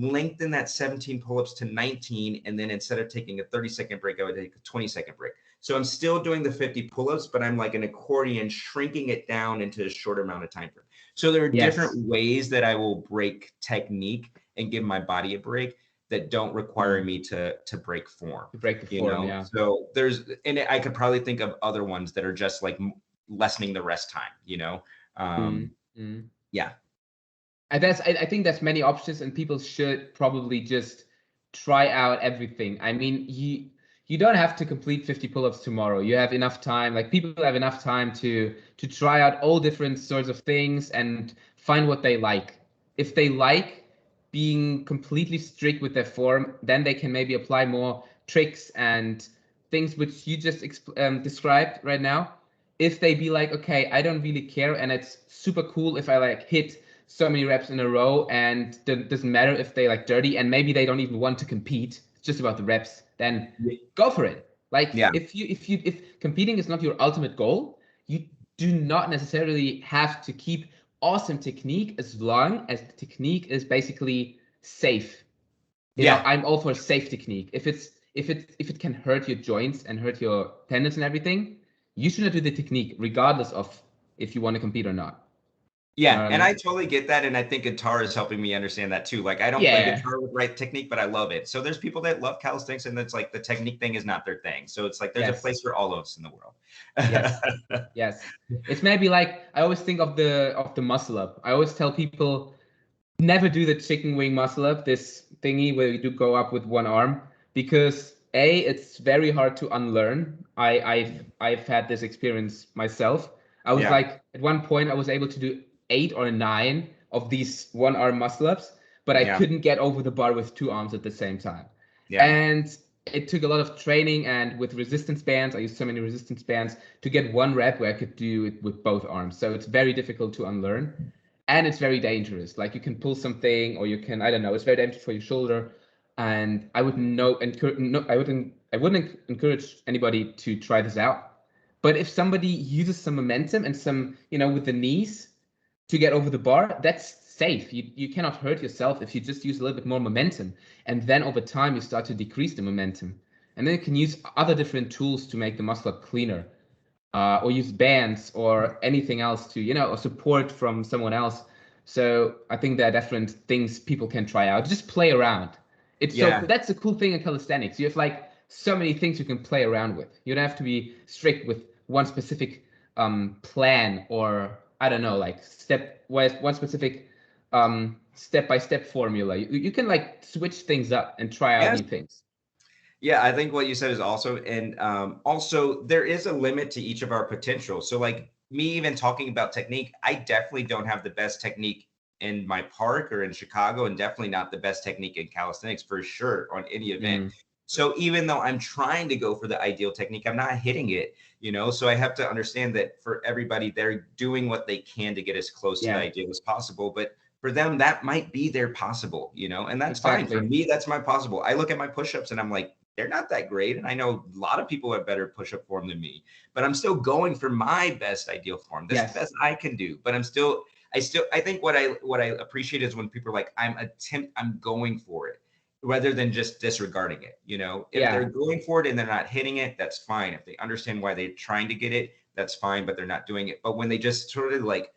lengthen that 17 pull-ups to 19, and then instead of taking a 30-second break, I would take a 20-second break. So I'm still doing the 50 pull-ups, but I'm like an accordion, shrinking it down into a short amount of time frame. So there are different Yes. ways that I will break technique and give my body a break that don't require Mm. me to break form, To break the form, yeah. So I could probably think of other ones that are just like lessening the rest time. Mm. Um, Mm. yeah. And I think that's many options, and people should probably just try out everything. I mean, you don't have to complete 50 pull-ups tomorrow. You have enough time. Like people have enough time to try out all different sorts of things and find what they like. If they like being completely strict with their form, then they can maybe apply more tricks and things which you just described right now. If they be like, okay, I don't really care, and it's super cool if I like hit so many reps in a row, and it doesn't matter if they like dirty, and maybe they don't even want to compete, it's just about the reps, then go for it. Like Yeah. if competing is not your ultimate goal, you do not necessarily have to keep awesome technique as long as the technique is basically safe. Yeah. I'm all for safe technique. If it can hurt your joints and hurt your tendons and everything, you should not do the technique, regardless of if you want to compete or not. You know Yeah, what I and mean? I totally get that, and I think guitar is helping me understand that too. Like, I don't play Yeah. guitar with right technique, but I love it. So there's people that love calisthenics, and that's like the technique thing is not their thing. So it's like there's a Yes. place for all of us in the world. Yes. Yes. It's maybe like I always think of the muscle up. I always tell people never do the chicken wing muscle up, this thingy where you do go up with one arm, because it's very hard to unlearn. I've had this experience myself. I was Yeah, like at one point I was able to do 8 or 9 of these one arm muscle ups, but I yeah, couldn't get over the bar with 2 arms at the same time. yeah, And it took a lot of training, and with resistance bands, I used so many resistance bands to get one rep where I could do it with both arms. So it's very difficult to unlearn, and it's very dangerous. Like you can pull something, or you can, I don't know, it's very dangerous for your shoulder. And I wouldn't I wouldn't encourage anybody to try this out. But if somebody uses some momentum and some, with the knees to get over the bar, that's safe. You cannot hurt yourself if you just use a little bit more momentum. And then over time, you start to decrease the momentum. And then you can use other different tools to make the muscle up cleaner, or use bands or anything else to, or support from someone else. So I think there are different things people can try out. Just play around. So yeah. that's the cool thing in calisthenics. You have like so many things you can play around with. You don't have to be strict with one specific plan, or I don't know, like one specific step-by-step formula. You can like switch things up and try out Yes. new things. Yeah, I think what you said is also, and also there is a limit to each of our potential. So like me even talking about technique, I definitely don't have the best technique in my park or in Chicago, and definitely not the best technique in calisthenics for sure on any event. Mm. So even though I'm trying to go for the ideal technique, I'm not hitting it, So I have to understand that for everybody, they're doing what they can to get as close to the Yeah, ideal as possible. But for them, that might be their possible, and that's fine. For exactly. me, that's my possible. I look at my push-ups and I'm like, they're not that great. And I know a lot of people have better push-up form than me, but I'm still going for my best ideal form. This is the Yes. best I can do. But I think what I appreciate is when people are like, I'm going for it rather than just disregarding it. If they're Yeah. going for it and they're not hitting it, that's fine. If they understand why they're trying to get it, that's fine, but they're not doing it. But when they just sort of like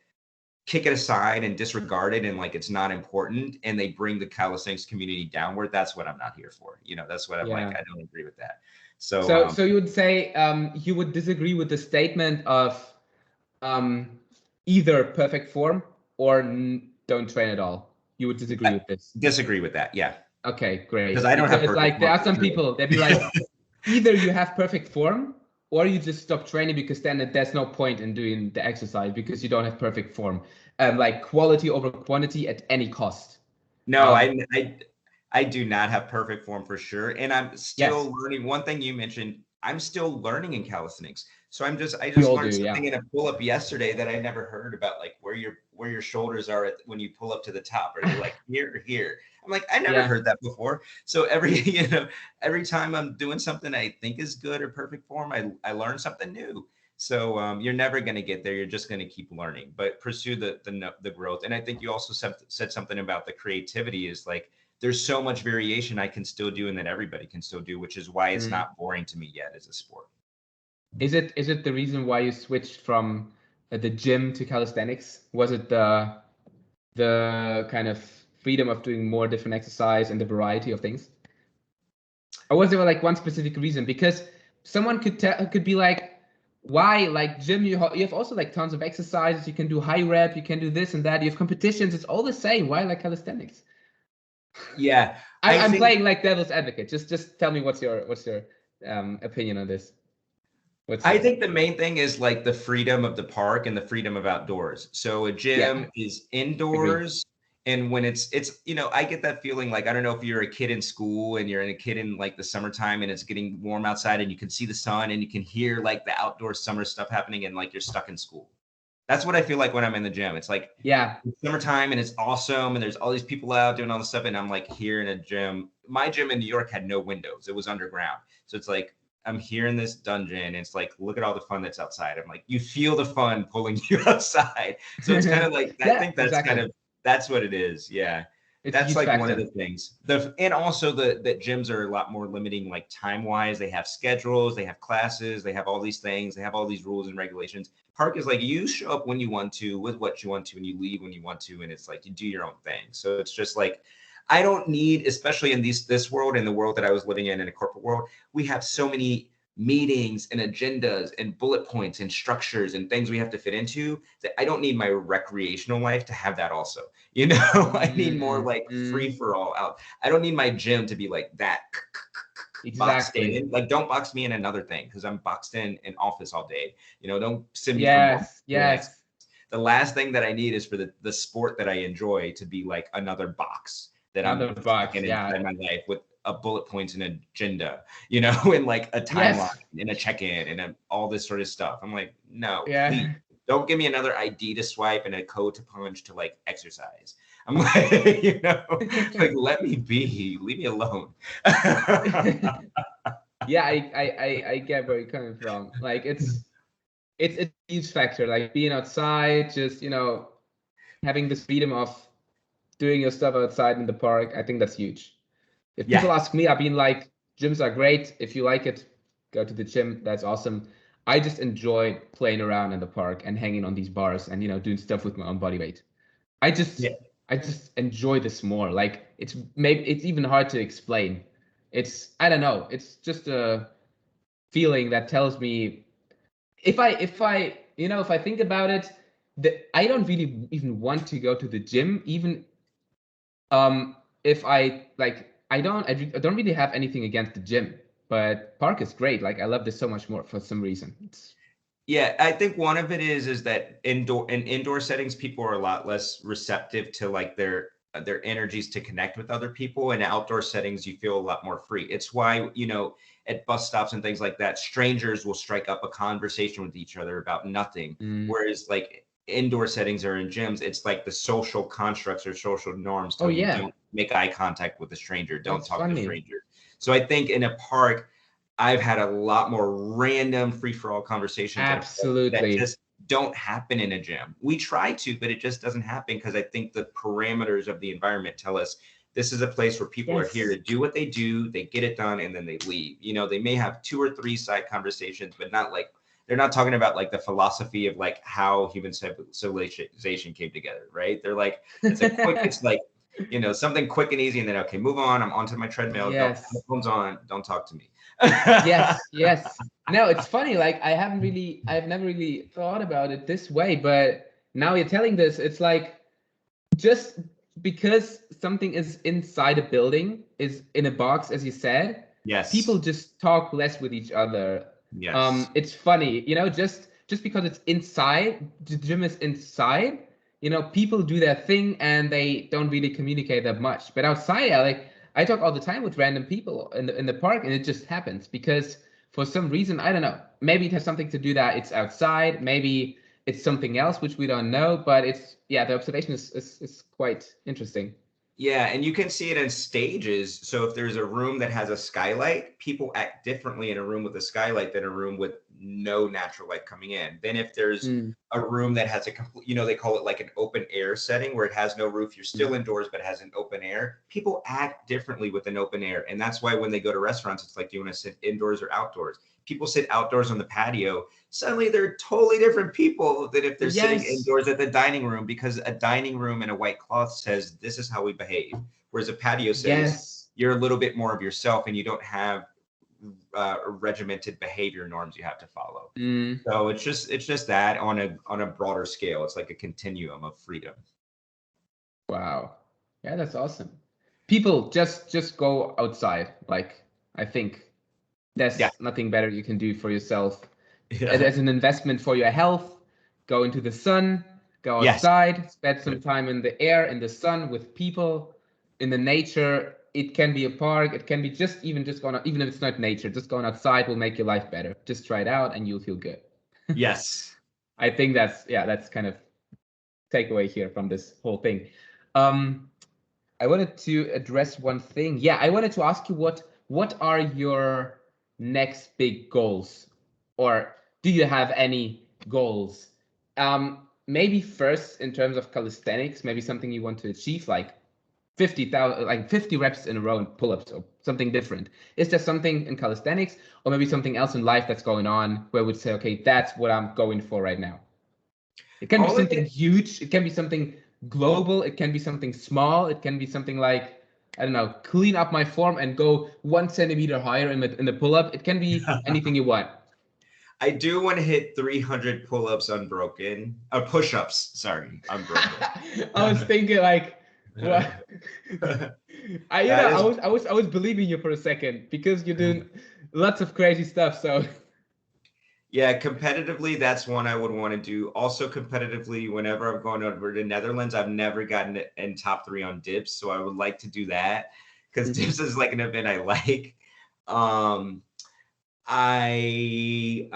kick it aside and disregard it and like it's not important and they bring the calisthenics community downward, that's what I'm not here for. That's what I'm like, Yeah. I don't agree with that. So So you would say you would disagree with the statement of um, either perfect form or don't train at all. You would disagree I with this. disagree with that. Yeah. Okay, Because great. I don't have Because perfect like there form are for some sure. people, they'd be like, either you have perfect form or you just stop training, because then there's no point in doing the exercise because you don't have perfect form. Like quality over quantity at any cost. No, Um, I do not have perfect form for sure. And I'm yes, still learning. One thing you mentioned, I'm still learning in calisthenics. So I we just all do. learned Yeah. something in a pull-up yesterday that I never heard about, like where your shoulders are when you pull up to the top. Are they like here or here? I'm like, I never Yeah. heard that before. So every time I'm doing something I think is good or perfect form, I learn something new. So you're never going to get there. You're just going to keep learning, but pursue the growth. And I think you also said something about the creativity is like, there's so much variation I can still do and that everybody can still do, which is why it's Mm. not boring to me yet as a sport. Is it the reason why you switched from the gym to calisthenics? Was it the kind of freedom of doing more different exercise and the variety of things? Or was there like one specific reason? Because someone could be like, why, like gym, you have also like tons of exercises, you can do high rep, you can do this and that, you have competitions, it's all the same. Why like calisthenics? Yeah, I I'm think playing like devil's advocate. Just tell me what's your opinion on this. I think the main thing is like the freedom of the park and the freedom of outdoors. So a Yeah, gym is agree. indoors, and when it's I get that feeling like, I don't know if you're a kid in school and you're a kid in like the summertime and it's getting warm outside and you can see the sun and you can hear like the outdoor summer stuff happening and like you're stuck in school. That's what I feel like when I'm in the gym. It's like Yeah, it's summertime and it's awesome and there's all these people out doing all this stuff and I'm like here in a gym. My gym in New York had no windows. It was underground. So it's like I'm here in this dungeon. And it's like, look at all the fun that's outside. I'm like, you feel the fun pulling you outside. So it's kind of like, I Yeah, think that's exactly. kind of, that's what it is. Yeah. It's a That's huge like one of factor. the things. And also that gyms are a lot more limiting, like time wise. They have schedules, they have classes, they have all these things, they have all these rules and regulations. Park is like, you show up when you want to, with what you want to, and you leave when you want to, and it's like you do your own thing. So it's just like, I don't need, especially in this world, in the world that I was living in a corporate world, we have so many meetings and agendas and bullet points and structures and things we have to fit into that I don't need my recreational life to have that also. You know, I need more like free for all out. I don't need my gym to be like that boxed Exactly. in. Like, don't box me in another thing because I'm boxed in office all day. You know, don't send me from one to the next. Yes. The last thing that I need is for the sport that I enjoy to be like another box that Another I'm box. stuck in Yeah. inside my life with a bullet points and agenda, you know, and like a timeline and a check-in and all this sort of stuff. I'm like, no, please don't give me another ID to swipe and a code to punch to like exercise. I'm like, you know, like, let me be, leave me alone. Yeah, I get where you're coming from. Like it's a huge factor. Like being outside, just having this freedom of doing your stuff outside in the park. I think that's huge. If people ask me, I've been like, gyms are great. If you like it, go to the gym. That's awesome. I just enjoy playing around in the park and hanging on these bars and doing stuff with my own body weight. I just enjoy this more. Like it's even hard to explain. I don't know. It's just a feeling that tells me if I think about it, that I don't really even want to go to the gym, even if I don't really have anything against the gym, but park is great. Like I love this so much more for some reason. Yeah, I think one of it is that indoor settings, people are a lot less receptive to like their energies to connect with other people. And outdoor settings, you feel a lot more free. It's why, at bus stops and things like that, strangers will strike up a conversation with each other about nothing. Whereas like indoor settings or in gyms, it's like the social constructs or social norms tell you don't make eye contact with a stranger, don't talk to a stranger. So I think in a park, I've had a lot more random free-for-all conversations that just don't happen in a gym. We try to, but it just doesn't happen because I think the parameters of the environment tell us this is a place where people are here to do what they do, they get it done, and then they leave. They may have 2 or 3 side conversations, but not like they're not talking about like the philosophy of like how human civilization came together, right? They're like, it's like, something quick and easy, and then okay, move on. I'm onto my treadmill. Don't put my phones on. Don't talk to me. Yes. No, it's funny. Like I've never really thought about it this way, but now you're telling this, it's like just because something is inside a building, is in a box, as you said. People just talk less with each other. It's funny, just because it's inside, the gym is inside. People do their thing and they don't really communicate that much. But outside, I talk all the time with random people in the park, and it just happens because for some reason, I don't know. Maybe it has something to do that it's outside. Maybe it's something else which we don't know. But the observation is quite interesting. Yeah, and you can see it in stages. So if there's a room that has a skylight, people act differently in a room with a skylight than a room with no natural light coming in. Then if there's a room that has a complete, they call it like an open air setting where it has no roof, you're still indoors, but it has an open air. People act differently with an open air. And that's why when they go to restaurants, it's like, do you want to sit indoors or outdoors? People sit outdoors on the patio. Suddenly they're totally different people than if they're sitting indoors at the dining room, because a dining room in a white cloth says this is how we behave, whereas a patio says you're a little bit more of yourself and you don't have regimented behavior norms you have to follow. So it's just that on a broader scale. It's like a continuum of freedom. Wow. Yeah, that's awesome. People just go outside. Like I think there's nothing better you can do for yourself. As an investment for your health, go into the sun, go outside, spend some time in the air, in the sun, with people, in the nature. It can be a park. It can be just going out, even if it's not nature, just going outside will make your life better. Just try it out and you'll feel good. Yes. I think that's kind of takeaway here from this whole thing. I wanted to address one thing. Yeah, I wanted to ask you what are your next big goals, or do you have any goals? Maybe first in terms of calisthenics, maybe something you want to achieve, like 50,000, like 50 reps in a row in pull-ups or something different. Is there something in calisthenics or maybe something else in life that's going on where we'd say, okay, that's what I'm going for right now? It can be All of something it, huge. It can be something global. It can be something small. It can be something like, I don't know, clean up my form and go 1 centimeter higher in the pull-up. It can be anything you want. I do want to hit 300 pull-ups unbroken, push-ups, sorry, unbroken. I was thinking like, what? That is, I was believing you for a second because you're doing lots of crazy stuff. So yeah, competitively, that's one I would want to do. Also, competitively, whenever I'm going over to Netherlands, I've never gotten it in top 3 on dips, so I would like to do that because dips is like an event I like. Um, I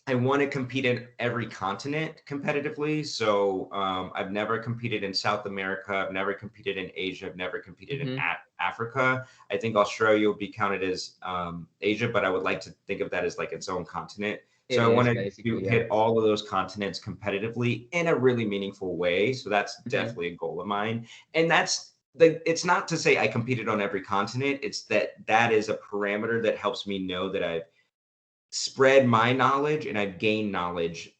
I want to compete in every continent competitively. So I've never competed in South America. I've never competed in Asia. I've never competed in Africa. I think Australia will be counted as Asia, but I would like to think of that as like its own continent. So it I want is to basically, hit all of those continents competitively in a really meaningful way. So that's definitely a goal of mine. And that's it's not to say I competed on every continent. It's that is a parameter that helps me know that I've spread my knowledge and I've gained knowledge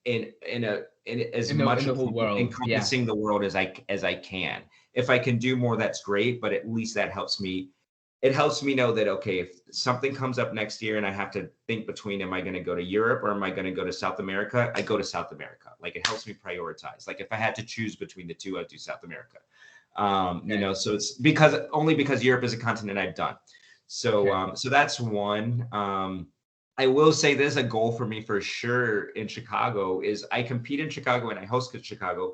in as much in the whole world. Yeah. encompassing the world as I can. If I can do more, that's great, but at least that helps me. It helps me know that, okay, if something comes up next year and I have to think between, am I going to go to Europe or am I going to go to South America? I go to South America. Like, it helps me prioritize. Like, if I had to choose between the two, I'd do South America. You know, so it's only because Europe is a continent I've done. So, so that's one. I will say there's a goal for me for sure in Chicago is I compete in Chicago and I host at Chicago.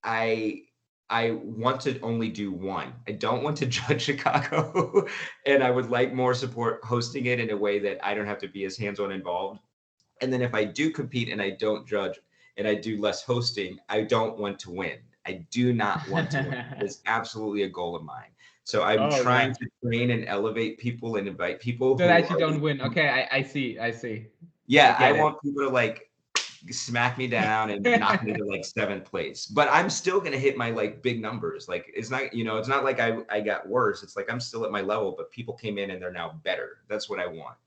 I want to only do one. I don't want to judge Chicago, and I would like more support hosting it in a way that I don't have to be as hands-on involved. And then if I do compete and I don't judge and I do less hosting, I don't want to win. I do not want to win. It's absolutely a goal of mine. So I'm trying to train and elevate people and invite people So who that you are, don't win. Okay, I see. yeah, I Get it. want people to like smack me down and knock me to like 7th place, but I'm still going to hit my like big numbers. Like, it's not, you know, it's not like I got worse. It's like I'm still at my level, but people came in and they're now better. That's what I want.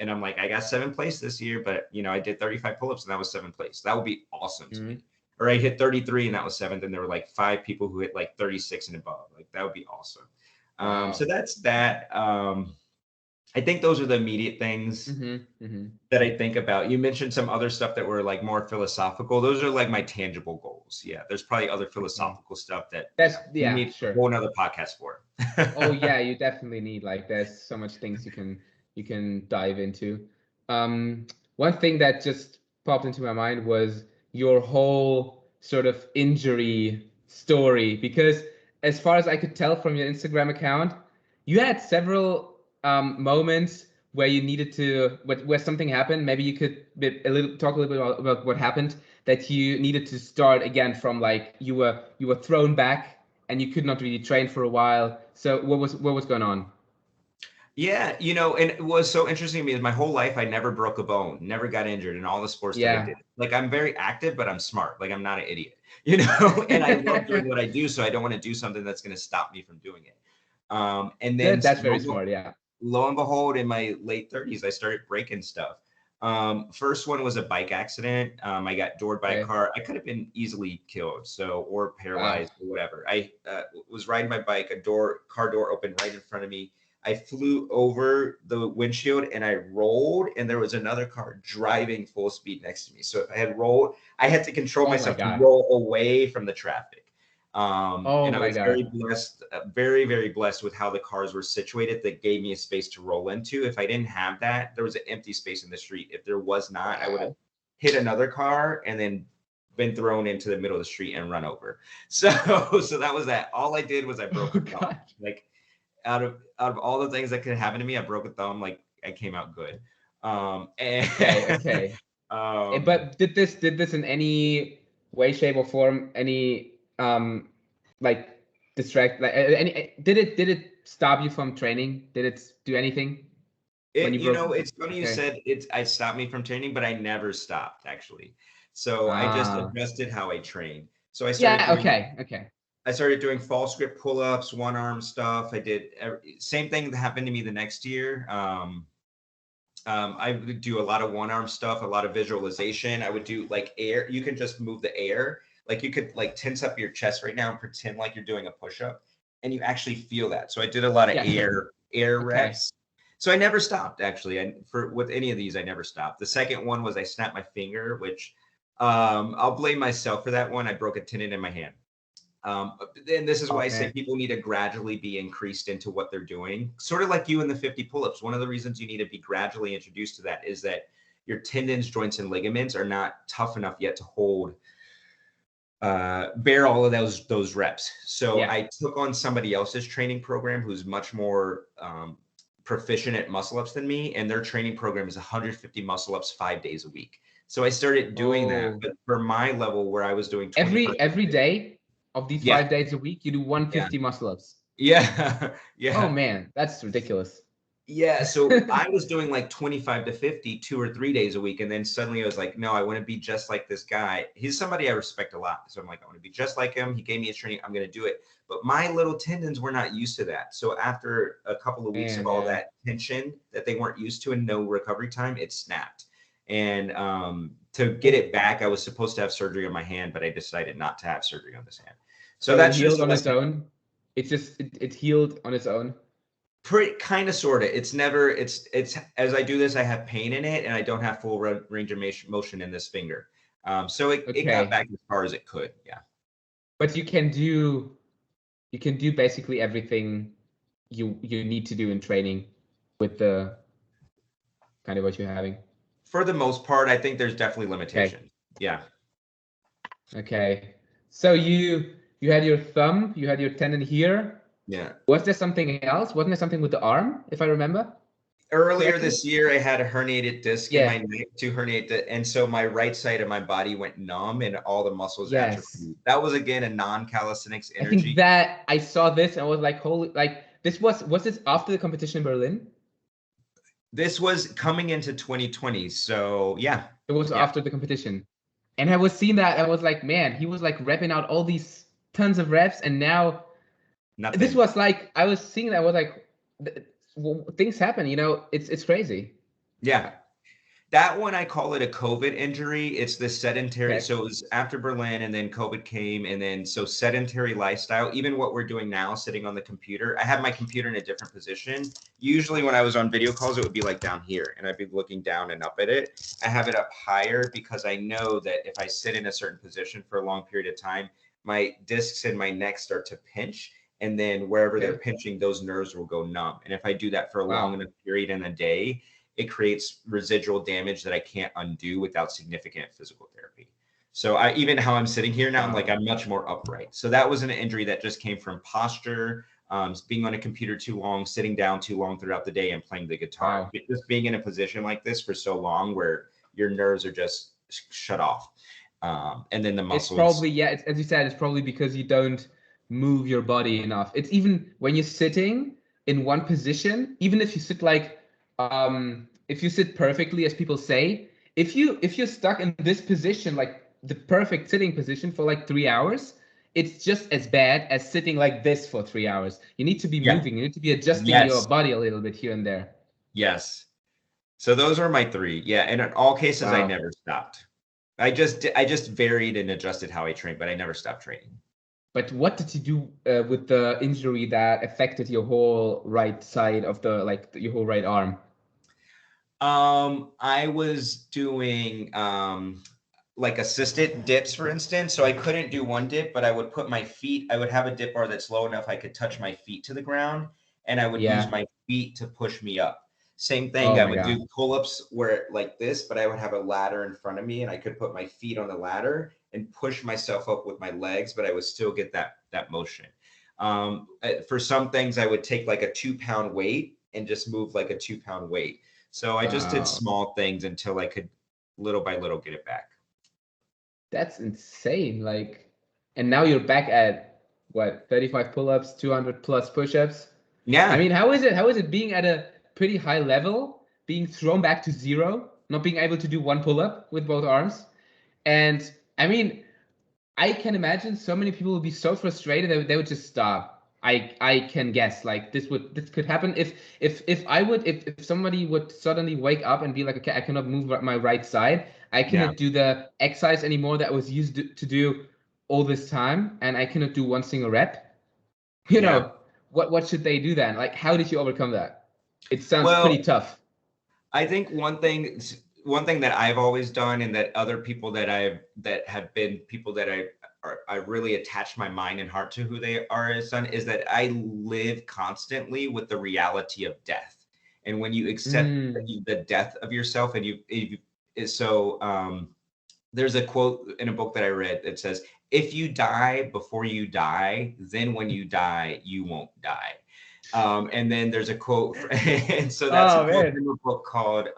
And I'm like, I got 7th place this year, but you know, I did 35 pull-ups and that was 7th place. That would be awesome to me. Or I hit 33 and that was 7th, and there were like 5 people who hit like 36 and above. Like, that would be awesome. So that's that. I think those are the immediate things that I think about. You mentioned some other stuff that were like more philosophical. Those are like my tangible goals. Yeah, there's probably other philosophical stuff that you need sure. a whole nother podcast for. Oh yeah, you definitely need, like, there's so much things you can dive into. One thing that just popped into my mind was your whole sort of injury story, because as far as I could tell from your Instagram account, you had several moments where you needed to where something happened. Maybe you could talk a little bit about what happened, that you needed to start again from, like, you were thrown back and you could not really train for a while. So what was going on? Yeah, you know, and it was so interesting to me is my whole life I never broke a bone, never got injured in all the sports that I did. Like, I'm very active, but I'm smart. Like, I'm not an idiot, you know, and I love doing what I do. So I don't want to do something that's going to stop me from doing it. And then That's very smart. Yeah. lo and behold, in my late 30s, I started breaking stuff. First one was a bike accident. I got doored by a car. I could have been easily killed, or paralyzed or whatever. I was riding my bike. Car door opened right in front of me. I flew over the windshield and I rolled, and there was another car driving full speed next to me. So if I had rolled, I had to control myself to roll away from the traffic. And I was very blessed, very, very blessed with how the cars were situated that gave me a space to roll into. If I didn't have that, there was an empty space in the street. If there was not, I would have hit another car and then been thrown into the middle of the street and run over. So that was that. All I did was I broke a thumb. Like, out of all the things that could happen to me, I broke a thumb. Like, I came out good. Okay. But did this in any way, shape, or form, any like distract? Like, did it stop you from training? Did it do anything when you broke? It's funny you Okay. said it stopped me from training, but I never stopped actually. So I just Ah. adjusted how I train. So Yeah. Okay. Okay. I started doing false grip pull-ups, one arm stuff. I did same thing that happened to me the next year. I would do a lot of one arm stuff, a lot of visualization. I would do like air. You can just move the air. Like you could like tense up your chest right now and pretend like you're doing a push-up, and you actually feel that. So I did a lot of Yeah. Sure. air Okay. reps. So I never stopped actually. And for with any of these, I never stopped. The second one was I snapped my finger, which I'll blame myself for that one. I broke a tendon in my hand. And this is why Oh I say man. people need to gradually be increased into what they're doing. Sort of like you in the 50 pull-ups. One of the reasons you need to be gradually introduced to that is that your tendons, joints, and ligaments are not tough enough yet to hold, bear all of those reps. So Yeah. I took on somebody else's training program who's much more proficient at muscle ups than me, and their training program is 150 muscle ups 5 days a week. So I started doing that, Oh. but for my level where I was doing 25. Every day of these Yeah, 5 days a week, you do yeah. 150 muscle ups. Yeah, Oh yeah, man, that's ridiculous. yeah. So I was doing like 25 to 50, 2 or 3 days a week. And then suddenly I was like, no, I want to be just like this guy. He's somebody I respect a lot. So I'm like, I want to be just like him. He gave me his training. I'm going to do it. But my little tendons were not used to that. So after a couple of weeks of Man, all yeah. that tension that they weren't used to and no recovery time, it snapped. And to get it back, I was supposed to have surgery on my hand, but I decided not to have surgery on this hand. So So it that's just healed a on its lesson. own. It's just it healed on its own. Pretty kind of sort of. It's never. It's as I do this, I have pain in it, and I don't have full range of motion in this finger. So it got Okay. back as far as it could. Yeah. But you can do basically everything you need to do in training with the kind of what you're having. For the most part, I think there's definitely Okay. limitations. Yeah. Okay. So you had your thumb, you had your tendon here. Yeah. Was there something else? Wasn't there something with the arm, if I remember Earlier correctly? this year, I had a herniated disc in my Yeah. neck, two herniated, and so my right side of my body went numb and all the muscles Yes. atrophied. That was again a non-calisthenics I think energy. that I saw this and I was like, holy, like this was this after the competition in Berlin? This was coming into 2020, so yeah, It was yeah, after the competition. And I was seeing that, I was like, man, he was like repping out all these tons of reps, and now this nothing. was like I was seeing that, I was like, things happen, it's crazy. Yeah. That one, I call it a COVID injury. It's the sedentary. Okay. So it was after Berlin and then COVID came. And then so sedentary lifestyle, even what we're doing now, sitting on the computer. I have my computer in a different position. Usually when I was on video calls, it would be like down here and I'd be looking down and up at it. I have it up higher because I know that if I sit in a certain position for a long period of time, my discs in my neck start to pinch. And then wherever they're Okay. pinching, those nerves will go numb. And if I do that for a long Wow. enough period in a day, it creates residual damage that I can't undo without significant physical therapy. So even how I'm sitting here now, I'm much more upright. So that was an injury that just came from posture, being on a computer too long, sitting down too long throughout the day, and playing the guitar. Wow. Just being in a position like this for so long, where your nerves are just shut off, and then the It's muscles. probably, yeah, as you said, it's probably because you don't move your body enough. It's even when you're sitting in one position, even if you sit like if you sit perfectly, as people say, if you're stuck in this position, like the perfect sitting position for like 3 hours, it's just as bad as sitting like this for 3 hours. You need to be Yeah. moving, you need to be adjusting your Yes. body a little bit here and there. Yes. So those are my three. Yeah, and in all cases, I Wow. never stopped. I just varied and adjusted how I trained, but I never stopped training. But what did you do with the injury that affected your whole right side of the, like your whole right arm? I was doing like assisted dips, for instance. So I couldn't do one dip, but I would put my feet, I would have a dip bar that's low enough I could touch my feet to the ground, and I would use Yeah. my feet to push me up. Same thing, Oh I my would God. do pull-ups where like this, but I would have a ladder in front of me and I could put my feet on the ladder and push myself up with my legs, but I would still get that motion. For some things, I would take like a 2 pound weight and just move like a 2 pound weight. So I just did Wow. small things until I could little by little get it back. That's insane. Like, and now you're back at what, 35 pull-ups, 200 plus push-ups. Yeah. I mean, how is it being at a pretty high level, being thrown back to zero, not being able to do one pull-up with both arms? And I mean, I can imagine so many people would be so frustrated that they would just stop. I can guess like this could happen if somebody would suddenly wake up and be like, okay, I cannot move my right side. I Yeah. cannot do the exercise anymore that I was used to do all this time, and I cannot do one single rep. You Yeah. know, what should they do then? Like, how did you overcome that? It sounds pretty Well, tough. I think one thing that I've always done, and that other people that have been people that I really attached my mind and heart to who they are as done, is that I live constantly with the reality of death. And when you accept the death of yourself, and there's a quote in a book that I read that says, if you die before you die, then when you die, you won't die. And then there's a quote, and so that's a quote from a book called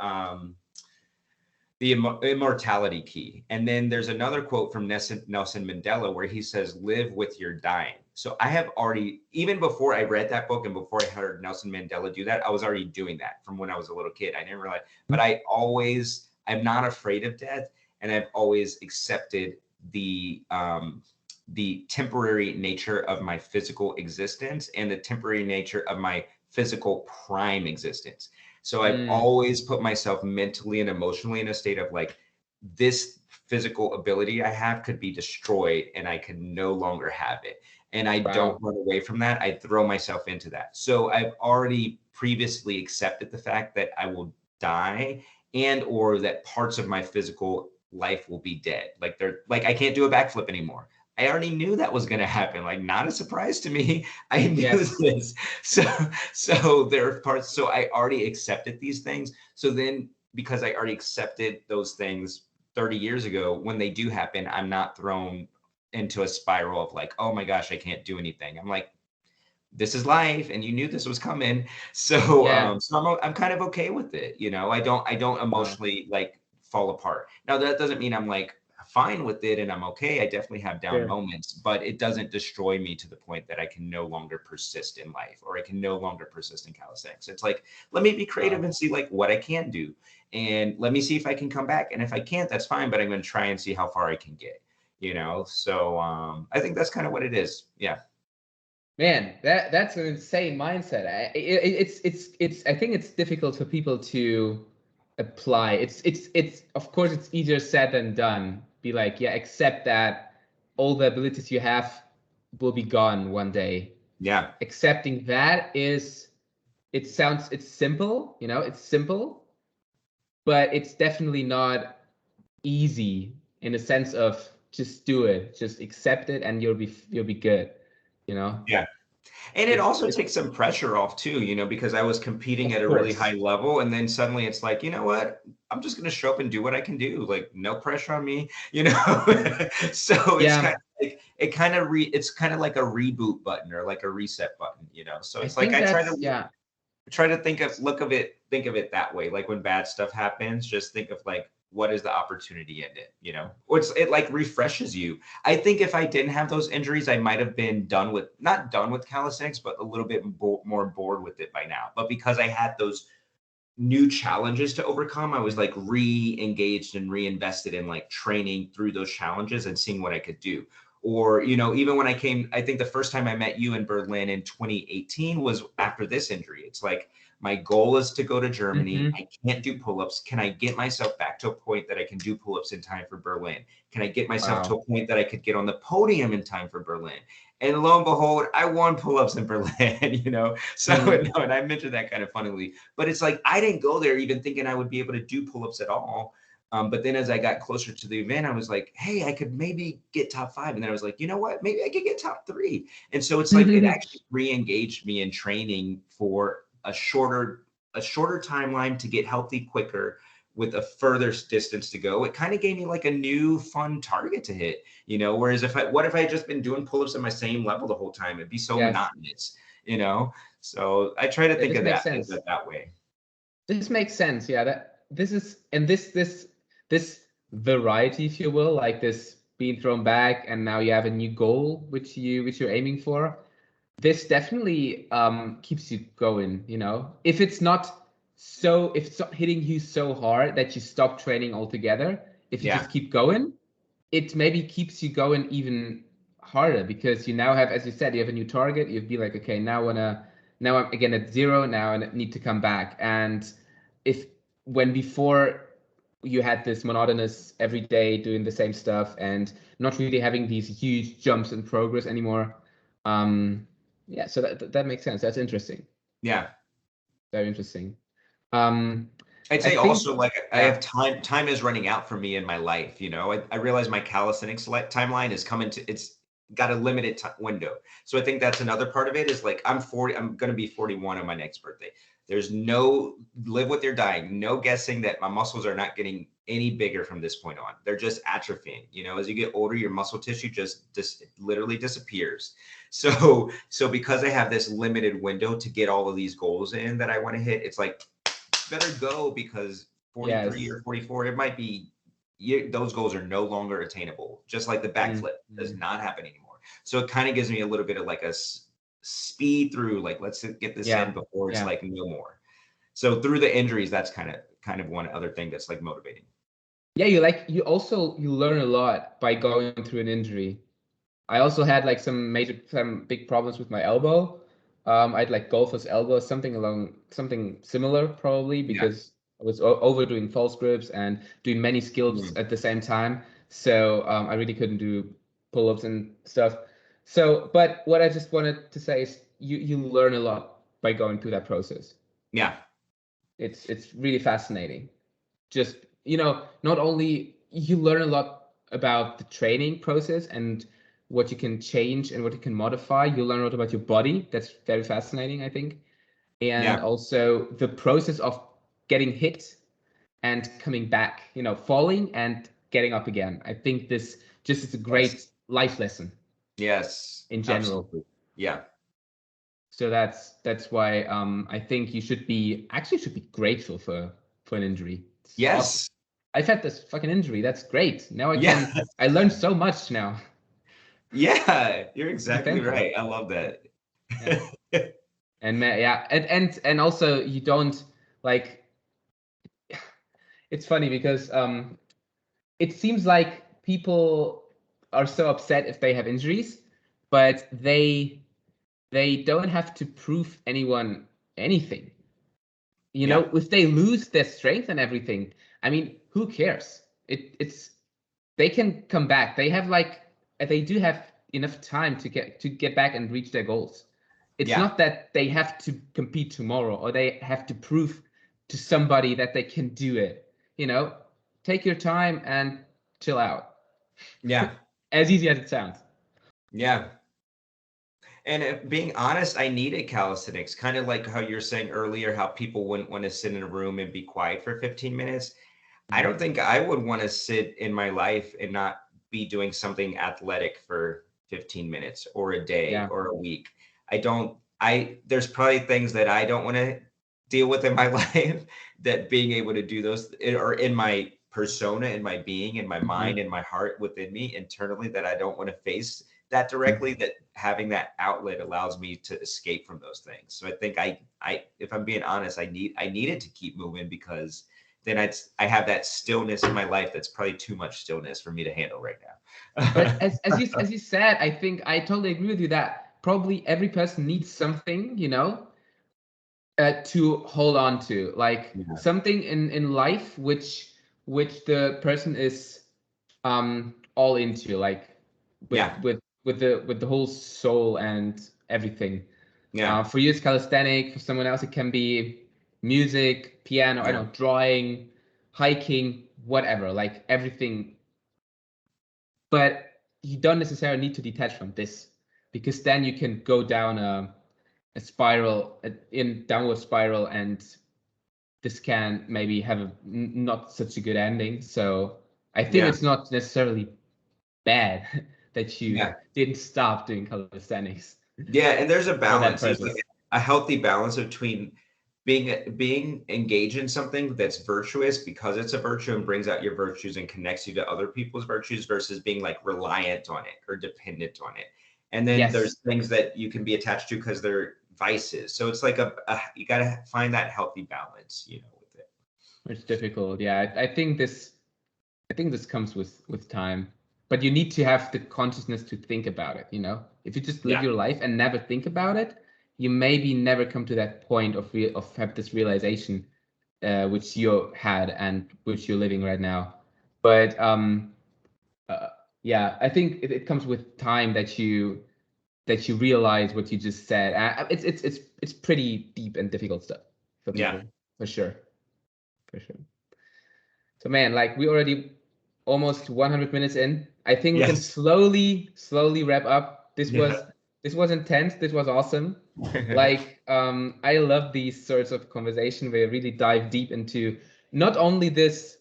The Immortality Key. And then there's another quote from Nelson Mandela where he says, live with your dying. So I have already, even before I read that book and before I heard Nelson Mandela do that, I was already doing that from when I was a little kid. I didn't realize, but I'm not afraid of death. And I've always accepted the temporary nature of my physical existence and the temporary nature of my physical prime existence. So I've always put myself mentally and emotionally in a state of like, this physical ability I have could be destroyed and I can no longer have it. And I don't run away from that. I throw myself into that. So I've already previously accepted the fact that I will die, and or that parts of my physical life will be dead. Like I can't do a backflip anymore. I already knew that was going to happen. Like, not a surprise to me. I knew this. So there are parts. So I already accepted these things. So then, because I already accepted those things 30 years ago, when they do happen, I'm not thrown into a spiral of like, oh my gosh, I can't do anything. I'm like, this is life, and you knew this was coming. So, I'm kind of okay with it. I don't emotionally like fall apart. Now, that doesn't mean I'm like fine with it and I'm okay. I definitely have down moments, but it doesn't destroy me to the point that I can no longer persist in life, or I can no longer persist in calisthenics. It's like, let me be creative and see like what I can do, and let me see if I can come back. And if I can't, that's fine, but I'm going to try and see how far I can get, So I think that's kind of what it is. Yeah. Man, that's an insane mindset. I think it's difficult for people to apply. It's of course it's easier said than done. Be like, yeah, accept that all the abilities you have will be gone one day. Yeah. Accepting that it's simple, it's simple, but it's definitely not easy in the sense of just do it, just accept it, and you'll be good. Yeah. And it also takes some pressure off too, because I was competing at a really high level, and then suddenly it's like, you know what? I'm just going to show up and do what I can do. Like, no pressure on me, So it's kind of like a reboot button or like a reset button, So it's like I try to think of it that way. Like when bad stuff happens, just think of like, what is the opportunity in it, or it like refreshes you. I think if I didn't have those injuries, I might have been not done with calisthenics, but a little bit more bored with it by now. But because I had those new challenges to overcome, I was like re-engaged and reinvested in like training through those challenges and seeing what I could do. Or, even when I think the first time I met you in Berlin in 2018 was after this injury. It's like, my goal is to go to Germany. I can't do pull-ups. Can I get myself back to a point that I can do pull-ups in time for Berlin? Can I get myself to a point that I could get on the podium in time for Berlin? And lo and behold, I won pull-ups in Berlin, So, no, and I mentioned that kind of funnily, but it's like, I didn't go there even thinking I would be able to do pull-ups at all. But then as I got closer to the event, I was like, hey, I could maybe get top 5. And then I was like, you know what? Maybe I could get top 3. And so it's like, it actually re-engaged me in training for a shorter timeline to get healthy quicker with a further distance to go. It kind of gave me like a new fun target to hit, whereas what if I had just been doing pull-ups at my same level the whole time? It'd be so monotonous, So I try to think of that way. This makes sense. Yeah, this variety, if you will, like this being thrown back, and now you have a new goal which you're aiming for. This definitely keeps you going. If it's not hitting you so hard that you stop training altogether, if you just keep going, it maybe keeps you going even harder, because you now have, as you said, you have a new target. You'd be like, okay, now I'm again at zero. Now I need to come back. And when before you had this monotonous every day doing the same stuff and not really having these huge jumps in progress anymore. So that makes sense. That's interesting. Yeah. Very interesting. I'd say also, like, I have time is running out for me in my life. I realize my calisthenics timeline is coming to, it's got a limited window. So I think that's another part of it, is like, I'm going to be 41 on my next birthday. There's no live with your dying, no guessing that my muscles are not getting any bigger from this point on. They're just atrophying. As you get older, your muscle tissue just literally disappears. So because I have this limited window to get all of these goals in that I want to hit, it's like, better go, because 43 or 44, it might be, those goals are no longer attainable. Just like the backflip does not happen anymore. So it kind of gives me a little bit of like a speed through, like, let's get this in before it's like no more. So through the injuries, that's kind of one other thing that's like motivating. Yeah, you learn a lot by going through an injury. I also had like some big problems with my elbow. I had like golfer's elbow, something similar probably, because I was overdoing false grips and doing many skills at the same time. So I really couldn't do pull-ups and stuff. So, but what I just wanted to say is you learn a lot by going through that process. Yeah. It's really fascinating. Just, not only you learn a lot about the training process and what you can change and what you can modify, you learn a lot about your body. That's very fascinating, I think. And also the process of getting hit and coming back, falling and getting up again. I think this just is a great life lesson. Yes. In general. Absolutely. Yeah. So that's why I think you should be grateful for an injury. It's yes. Awesome. I've had this fucking injury. That's great. Now I learned so much now. Yeah, you're exactly right. I love that. Yeah. And also you don't like. It's funny because it seems like people are so upset if they have injuries, but they don't have to prove anyone anything. If they lose their strength and everything, I mean, who cares? They can come back. They do have enough time to get back and reach their goals. It's not that they have to compete tomorrow or they have to prove to somebody that they can do it. Take your time and chill out. Yeah. As easy as it sounds. Yeah. And being honest, I needed calisthenics, kind of like how you're saying earlier, how people wouldn't want to sit in a room and be quiet for 15 minutes. I don't think I would want to sit in my life and not be doing something athletic for 15 minutes or a day or a week. There's probably things that I don't want to deal with in my life, that being able to do those, or in my persona, in my being, in my mind, in my heart, within me internally, that I don't want to face that directly, that having that outlet allows me to escape from those things. So I think I if I'm being honest, I needed to keep moving, because then I have that stillness in my life that's probably too much stillness for me to handle right now. But as you said, I think I totally agree with you that probably every person needs something, to hold on to, like something in life which the person is all into, like with the whole soul and everything. For you it's calisthenics, for someone else it can be music, piano, I don't know, drawing, hiking, whatever, like everything. But you don't necessarily need to detach from this, because then you can go down a spiral, in downward spiral, and this can maybe have not such a good ending. So I think it's not necessarily bad that you didn't stop doing calisthenics. Yeah, and there's a balance. There's like a healthy balance between being engaged in something that's virtuous because it's a virtue and brings out your virtues and connects you to other people's virtues versus being like reliant on it or dependent on it. And then there's things that you can be attached to because they're vices. So it's like you got to find that healthy balance, you know, with it. It's difficult. Yeah, I think this comes with time, but you need to have the consciousness to think about it, you know. If you just live your life and never think about it, you maybe never come to that point of have this realization, which you had and which you're living right now. But yeah, I think it comes with time that you realize what you just said. It's pretty deep and difficult stuff for people, for sure. So man, like we already almost 100 minutes in. I think we can slowly wrap up. This was intense. This was awesome. Like I love these sorts of conversation where you really dive deep into not only this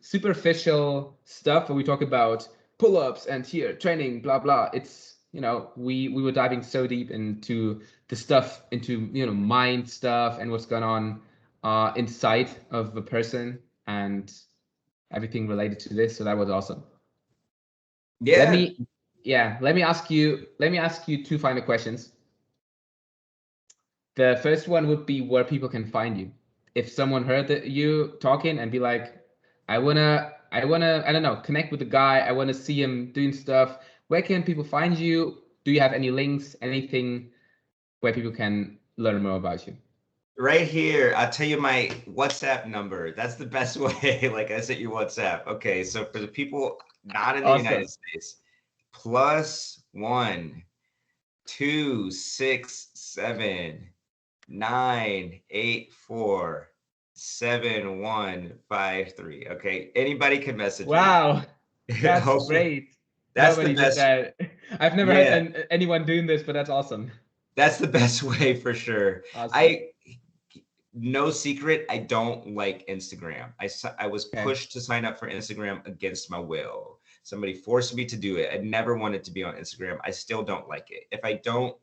superficial stuff where we talk about pull-ups and here training, blah blah. It's, you know, we were diving so deep into the stuff, into, you know, mind stuff and what's going on inside of a person and everything related to this. So that was awesome. Let me ask you two final questions. The first one would be where people can find you. If someone heard you talking and be like, I wanna, I don't know, connect with the guy, I wanna see him doing stuff, where can people find you? Do you have any links, anything where people can learn more about you? Right here, I'll tell you my WhatsApp number. That's the best way. Like I said, your WhatsApp. Okay, so for the people not in the United States, +1 267 984 7153. Okay, anybody can message me. Wow, that's great. That's the best. I've never had anyone doing this, but that's awesome. That's the best way for sure. Awesome. No secret, I don't like Instagram. I was pushed to sign up for Instagram against my will. Somebody forced me to do it. I never wanted to be on Instagram. I still don't like it. If I don't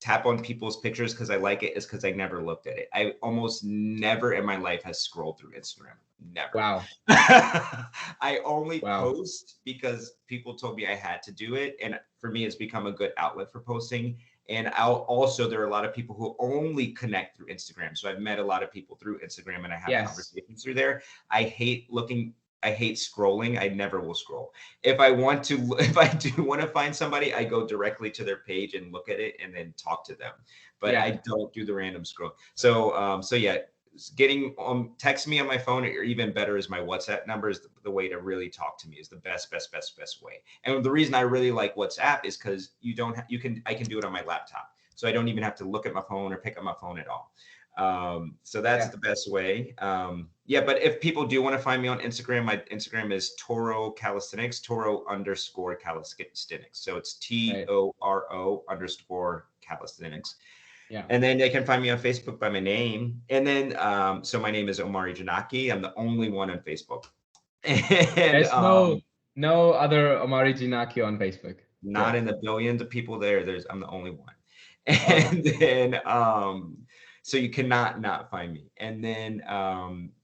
tap on people's pictures because I like it, it's because I never looked at it. I almost never in my life has scrolled through Instagram. Never. Wow. I only post because people told me I had to do it. And for me, it's become a good outlet for posting. And there are a lot of people who only connect through Instagram. So I've met a lot of people through Instagram and I have conversations through there. I hate scrolling. I never will scroll. If I do want to find somebody, I go directly to their page and look at it and then talk to them. But I don't do the random scroll. So getting text me on my phone, or even better is my WhatsApp number is the way to really talk to me, is the best way. And the reason I really like WhatsApp is because I can do it on my laptop. So I don't even have to look at my phone or pick up my phone at all. So that's the best way. But if people do want to find me on Instagram, my Instagram is Toro Calisthenics, Toro_Calisthenics. So it's TORO_Calisthenics. Yeah. And then they can find me on Facebook by my name. And then, so my name is Omari Jinaki. I'm the only one on Facebook. And, there's no other Omari Jinaki on Facebook. Not in the billions of people there. I'm the only one. And then, so you cannot not find me. And then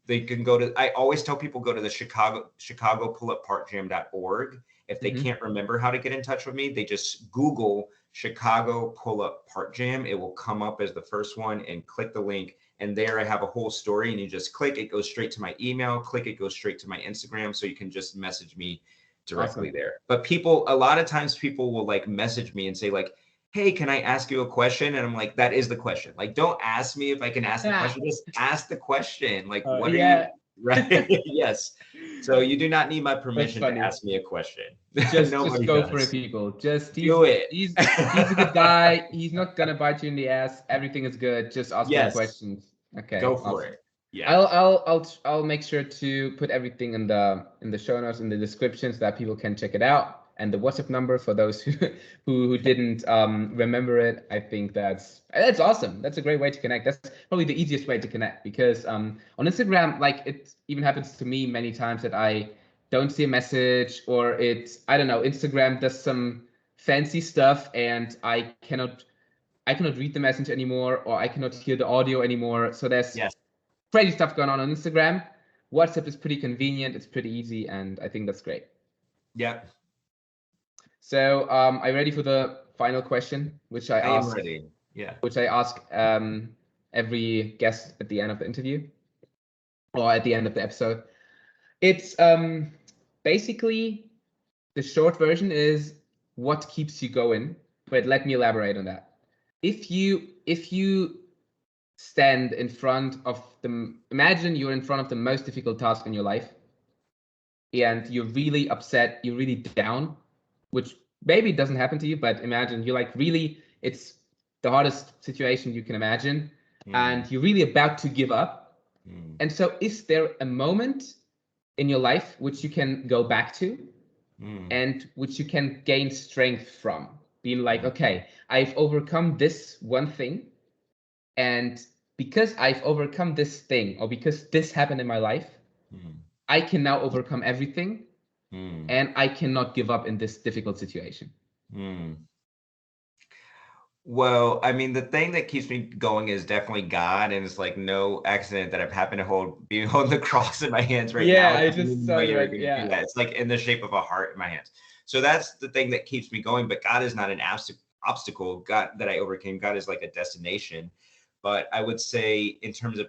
they can I always tell people go to the Chicago PullUpPartJam.org. If they can't remember how to get in touch with me, they just Google Chicago Pull-Up Part Jam. It will come up as the first one, and click the link. And there I have a whole story, and you just click, it goes straight to my email, click, it goes straight to my Instagram. So you can just message me directly there. But a lot of times people will like message me and say like, hey, can I ask you a question? And I'm like, that is the question. Like, don't ask me if I can ask the question. Just ask the question. Like, what are you? Right? Yes. So you do not need my permission to ask me a question. Just go for it, people. Just do it. He's a good guy. He's not gonna bite you in the ass. Everything is good. Just ask him questions. Okay. Go for it. Yeah. I'll make sure to put everything in the show notes, in the description, so that people can check it out. And the WhatsApp number for those who didn't remember it. I think that's awesome. That's a great way to connect. That's probably the easiest way to connect, because on Instagram, like, it even happens to me many times that I don't see a message, or I don't know, Instagram does some fancy stuff and I cannot I cannot read the message anymore, or I cannot hear the audio anymore. So there's Yes. crazy stuff going on Instagram. WhatsApp is pretty convenient. It's pretty easy, and I think that's great. Yep. So are you ready for the final question, which I am ask? ready. Yeah. Which I ask every guest at the end of the interview, or at the end of the episode. It's basically, the short version is, what keeps you going? But let me elaborate on that. If you stand in front of imagine you're in front of the most difficult task in your life, and you're really upset, you're really down, which maybe doesn't happen to you, but imagine you're like, really, it's the hardest situation you can imagine, and you're really about to give up. And so is there a moment in your life which you can go back to and which you can gain strength from, being like, okay, I've overcome this one thing, and because I've overcome this thing, or because this happened in my life, I can now overcome everything, and I cannot give up in this difficult situation? Well, I mean, the thing that keeps me going is definitely God, and it's like no accident that I've happened to be holding the cross in my hands right now. I just saw you. Yeah, it's like in the shape of a heart in my hands. So that's the thing that keeps me going. But God is not an obstacle. God that I overcame. God is like a destination. But I would say, in terms of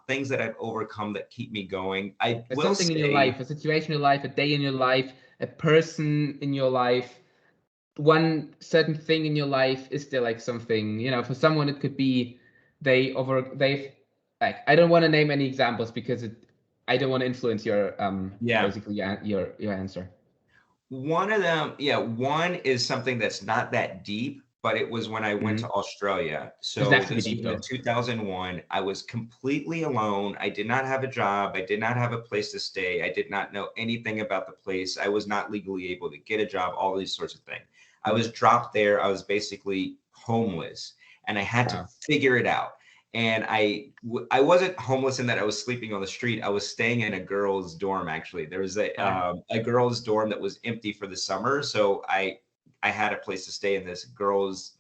things that I've overcome that keep me going, I will something in your life, a situation in your life, a day in your life, a person in your life, one certain thing in your life. Is there like something, for someone it could be they've like, I don't want to name any examples because I don't want to influence your basically your answer. One of them, one is something that's not that deep, but it was when I went to Australia. So Doesn't have to be this deep, was in 2001. I was completely alone. I did not have a job. I did not have a place to stay. I did not know anything about the place. I was not legally able to get a job, all these sorts of things. I was dropped there. I was basically homeless, and I had to figure it out. And I wasn't homeless in that I was sleeping on the street. I was staying in a girls' dorm. Actually, there was a girls' dorm that was empty for the summer, so I had a place to stay in this girls'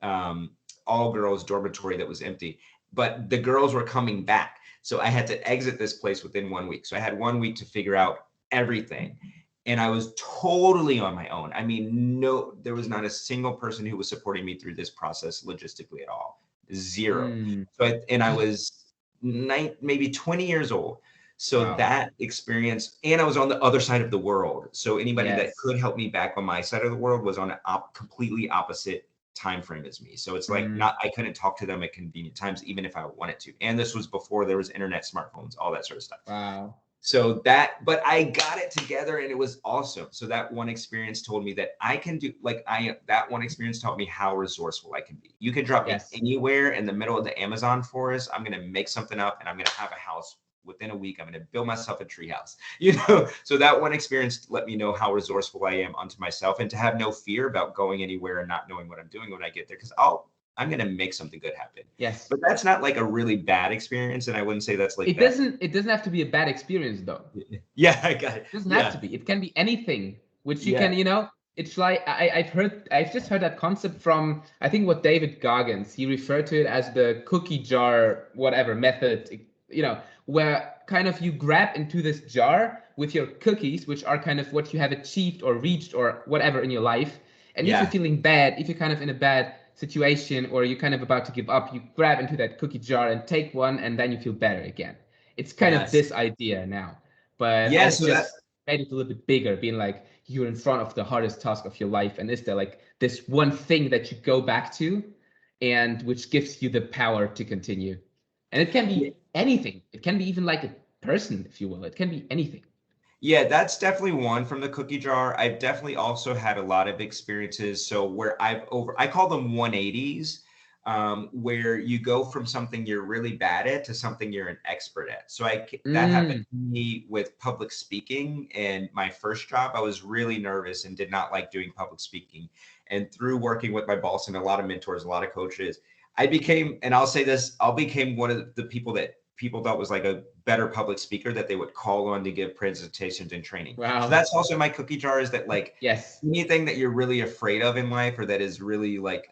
all girls dormitory that was empty. But the girls were coming back, so I had to exit this place within 1 week. So I had 1 week to figure out everything. And I was totally on my own. I mean, there was not a single person who was supporting me through this process logistically at all. Zero. So I was maybe 20 years old. So that experience, and I was on the other side of the world. So anybody that could help me back on my side of the world was on a completely opposite time frame as me. So it's like I couldn't talk to them at convenient times, even if I wanted to. And this was before there was internet, smartphones, all that sort of stuff. Wow. So but I got it together, and it was awesome. So that one experience told me that I can do, that one experience taught me how resourceful I can be. You can drop me anywhere in the middle of the Amazon forest. I'm going to make something up, and I'm going to have a house within a week. I'm going to build myself a tree house, So that one experience let me know how resourceful I am unto myself, and to have no fear about going anywhere and not knowing what I'm doing when I get there. Because I'm going to make something good happen. Yes. But that's not like a really bad experience. And I wouldn't say that's like, it doesn't have to be a bad experience though. Yeah, I got it. It doesn't have to be. It can be anything which you can, it's like, I've just heard that concept from, I think, what David Goggins, he referred to it as the cookie jar, whatever method, where kind of you grab into this jar with your cookies, which are kind of what you have achieved or reached or whatever in your life. And if you're feeling bad, if you're kind of in a bad situation, or you're kind of about to give up, you grab into that cookie jar and take one, and then you feel better again. It's kind of this idea now, but I just made it a little bit bigger, being like, you're in front of the hardest task of your life, and is there like this one thing that you go back to, and which gives you the power to continue? And it can be anything. It can be even like a person, if you will. It can be anything. Yeah, that's definitely one from the cookie jar. I've definitely also had a lot of experiences. So where I call them 180s, where you go from something you're really bad at to something you're an expert at. So that happened to me with public speaking. And my first job, I was really nervous and did not like doing public speaking. And through working with my boss and a lot of mentors, a lot of coaches, I became one of the people that people thought was like a better public speaker that they would call on to give presentations and training. Wow. So that's also my cookie jar, is that like anything that you're really afraid of in life, or that is really like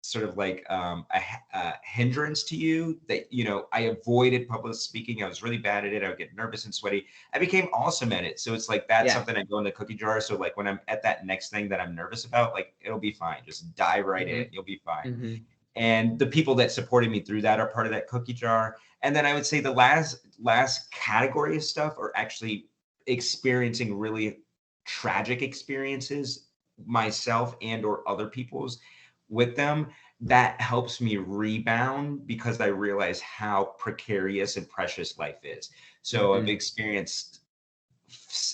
sort of like a hindrance to you, that, you know, I avoided public speaking. I was really bad at it. I would get nervous and sweaty. I became awesome at it. So it's like, that's Yeah. something I go in the cookie jar. So like when I'm at that next thing that I'm nervous about, like, it'll be fine. Just dive right in. You'll be fine. And the people that supported me through that are part of that cookie jar. And then I would say the last category of stuff are actually experiencing really tragic experiences myself and or other people's with them. That helps me rebound because I realize how precarious and precious life is. So I've experienced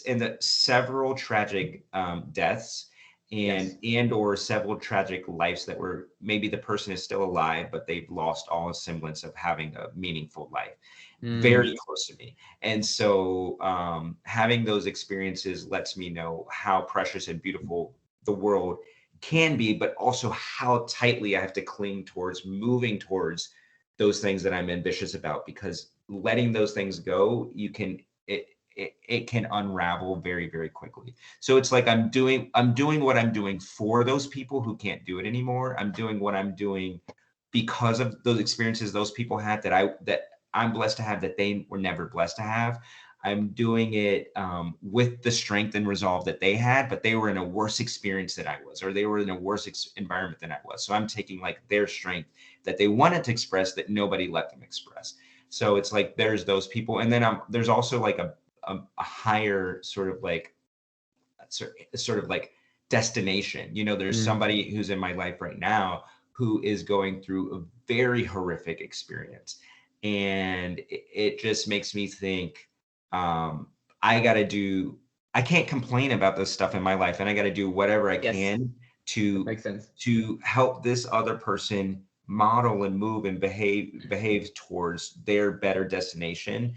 in the several tragic deaths and or several tragic lives that were, maybe the person is still alive, but they've lost all semblance of having a meaningful life. Very close to me. And so having those experiences lets me know how precious and beautiful the world can be, but also how tightly I have to cling towards moving towards those things that I'm ambitious about, because letting those things go, it can unravel very, very quickly. So it's like I'm doing what I'm doing for those people who can't do it anymore. I'm doing what I'm doing because of those experiences those people had that I'm blessed to have, that they were never blessed to have. I'm doing it with the strength and resolve that they had, but they were in a worse experience than I was, or they were in a worse environment than I was. So I'm taking like their strength that they wanted to express that nobody let them express. So it's like there's those people, and then there's also like a higher sort of like destination. You know, there's somebody who's in my life right now who is going through a very horrific experience, and it just makes me think, I can't complain about this stuff in my life, and I got to do whatever I can Makes sense. to help this other person model and move and behave towards their better destination,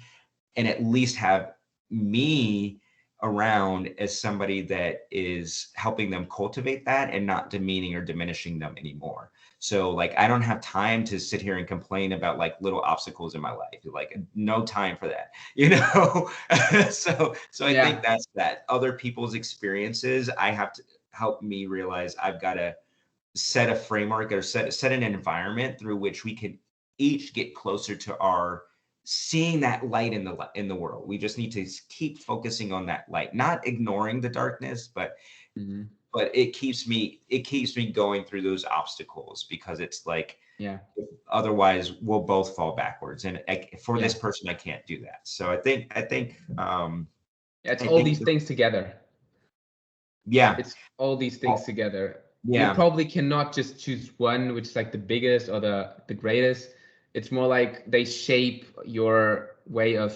and at least have me around as somebody that is helping them cultivate that and not demeaning or diminishing them anymore. So like, I don't have time to sit here and complain about like little obstacles in my life. Like, no time for that, you know? So I think that's that. Other people's experiences, I have to help me realize I've got to set a framework or set an environment through which we can each get closer to our seeing that light in the world. We just need to keep focusing on that light, not ignoring the darkness, but it keeps me going through those obstacles, because it's like, otherwise we'll both fall backwards. And for this person, I can't do that. So I think it's all these things together. It's all these things together. You probably cannot just choose one, which is like the biggest or the greatest. It's more like they shape your way of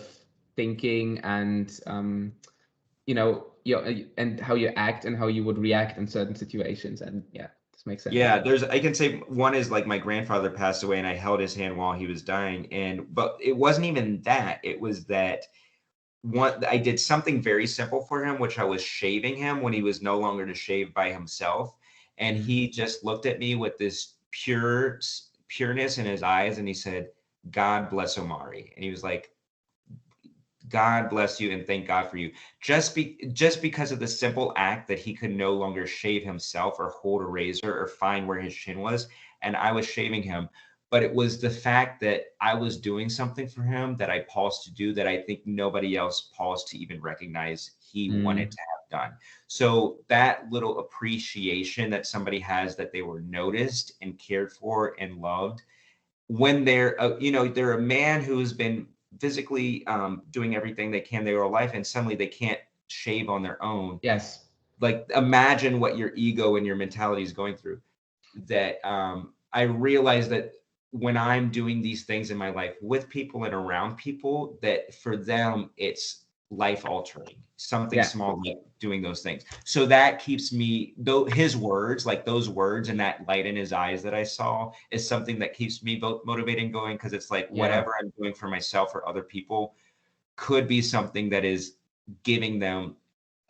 thinking and you know, and how you act and how you would react in certain situations. And this makes sense. I can say one is like my grandfather passed away and I held his hand while he was dying, but it wasn't even that. It was that I did something very simple for him, which I was shaving him when he was no longer to shave by himself. And he just looked at me with this pureness in his eyes, and he said, "God bless Omari." And he was like, "God bless you and thank God for you." Just because of the simple act that he could no longer shave himself or hold a razor or find where his chin was, and I was shaving him. But it was the fact that I was doing something for him that I paused to do that I think nobody else paused to even recognize he wanted to have done. So that little appreciation that somebody has, that they were noticed and cared for and loved, when they're they're a man who's been physically doing everything they can their whole life, and suddenly they can't shave on their own. Like, imagine what your ego and your mentality is going through. That I realize that when I'm doing these things in my life with people and around people, that for them it's life altering, something small, like doing those things. So that keeps me, though, his words, like those words and that light in his eyes that I saw, is something that keeps me both motivated and going, because it's like whatever I'm doing for myself or other people could be something that is giving them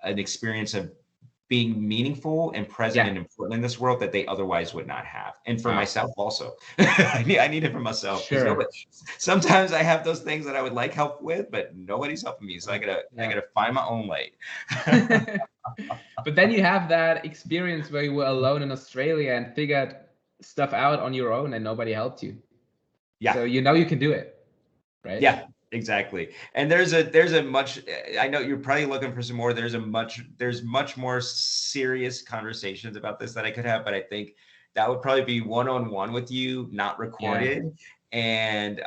an experience of being meaningful and present and important in this world that they otherwise would not have. And for myself also. I need it for myself. Sometimes I have those things that I would like help with, but nobody's helping me. So I gotta find my own light. But then you have that experience where you were alone in Australia and figured, stuff out on your own and nobody helped you. Yeah. So you know you can do it, right? Yeah, exactly. And there's a much, I know you're probably looking for some more. There's much more serious conversations about this that I could have, but I think that would probably be one-on-one with you, not recorded. And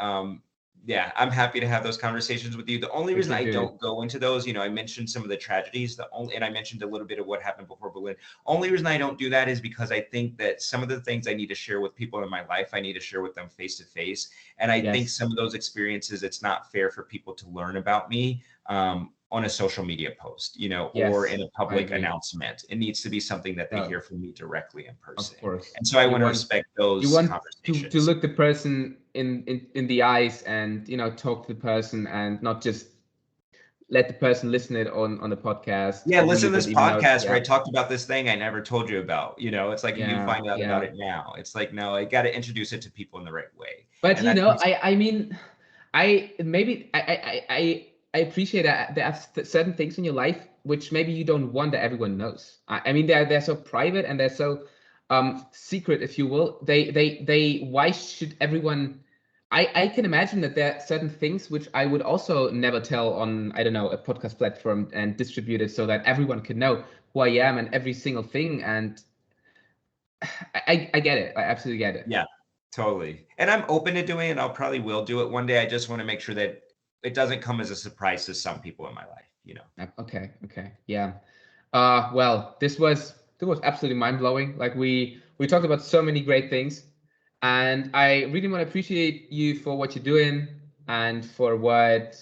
yeah, I'm happy to have those conversations with you. The only reason I don't go into those, I mentioned some of the tragedies, and I mentioned a little bit of what happened before Berlin. Only reason I don't do that is because I think that some of the things I need to share with people in my life, I need to share with them face to face. And I think some of those experiences, it's not fair for people to learn about me on a social media post, or in a public announcement. It needs to be something that they hear from me directly in person. Of course. And so I want to respect those conversations. To look the person in the eyes and, talk to the person and not just let the person listen it on the podcast. Yeah, listen to this podcast where I talked about this thing I never told you about. It's like you find out about it now. It's like, no, I got to introduce it to people in the right way. But I appreciate that there are certain things in your life which maybe you don't want that everyone knows. I mean, they're so private and they're so secret, if you will. They why should everyone? I can imagine that there are certain things which I would also never tell on, I don't know, a podcast platform and distribute it so that everyone can know who I am and every single thing. And I get it. I absolutely get it. Yeah, totally. And I'm open to doing it. I probably will do it one day. I just want to make sure that it doesn't come as a surprise to some people in my life, Okay. Yeah. Well, this was absolutely mind-blowing. Like we talked about so many great things. And I really want to appreciate you for what you're doing and for what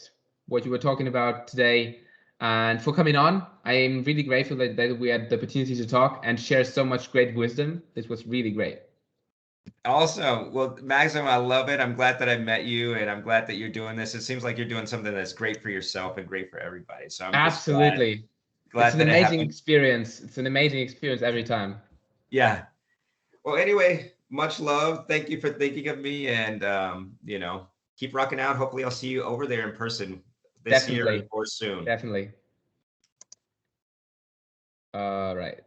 you were talking about today and for coming on. I am really grateful that we had the opportunity to talk and share so much great wisdom. This was really great. Awesome. Well, Maxim, I love it. I'm glad that I met you and I'm glad that you're doing this. It seems like you're doing something that's great for yourself and great for everybody. So I'm absolutely glad it's an amazing experience. It's an amazing experience every time. Yeah. Well, anyway, much love. Thank you for thinking of me and, keep rocking out. Hopefully I'll see you over there in person this year or soon. Definitely. All right.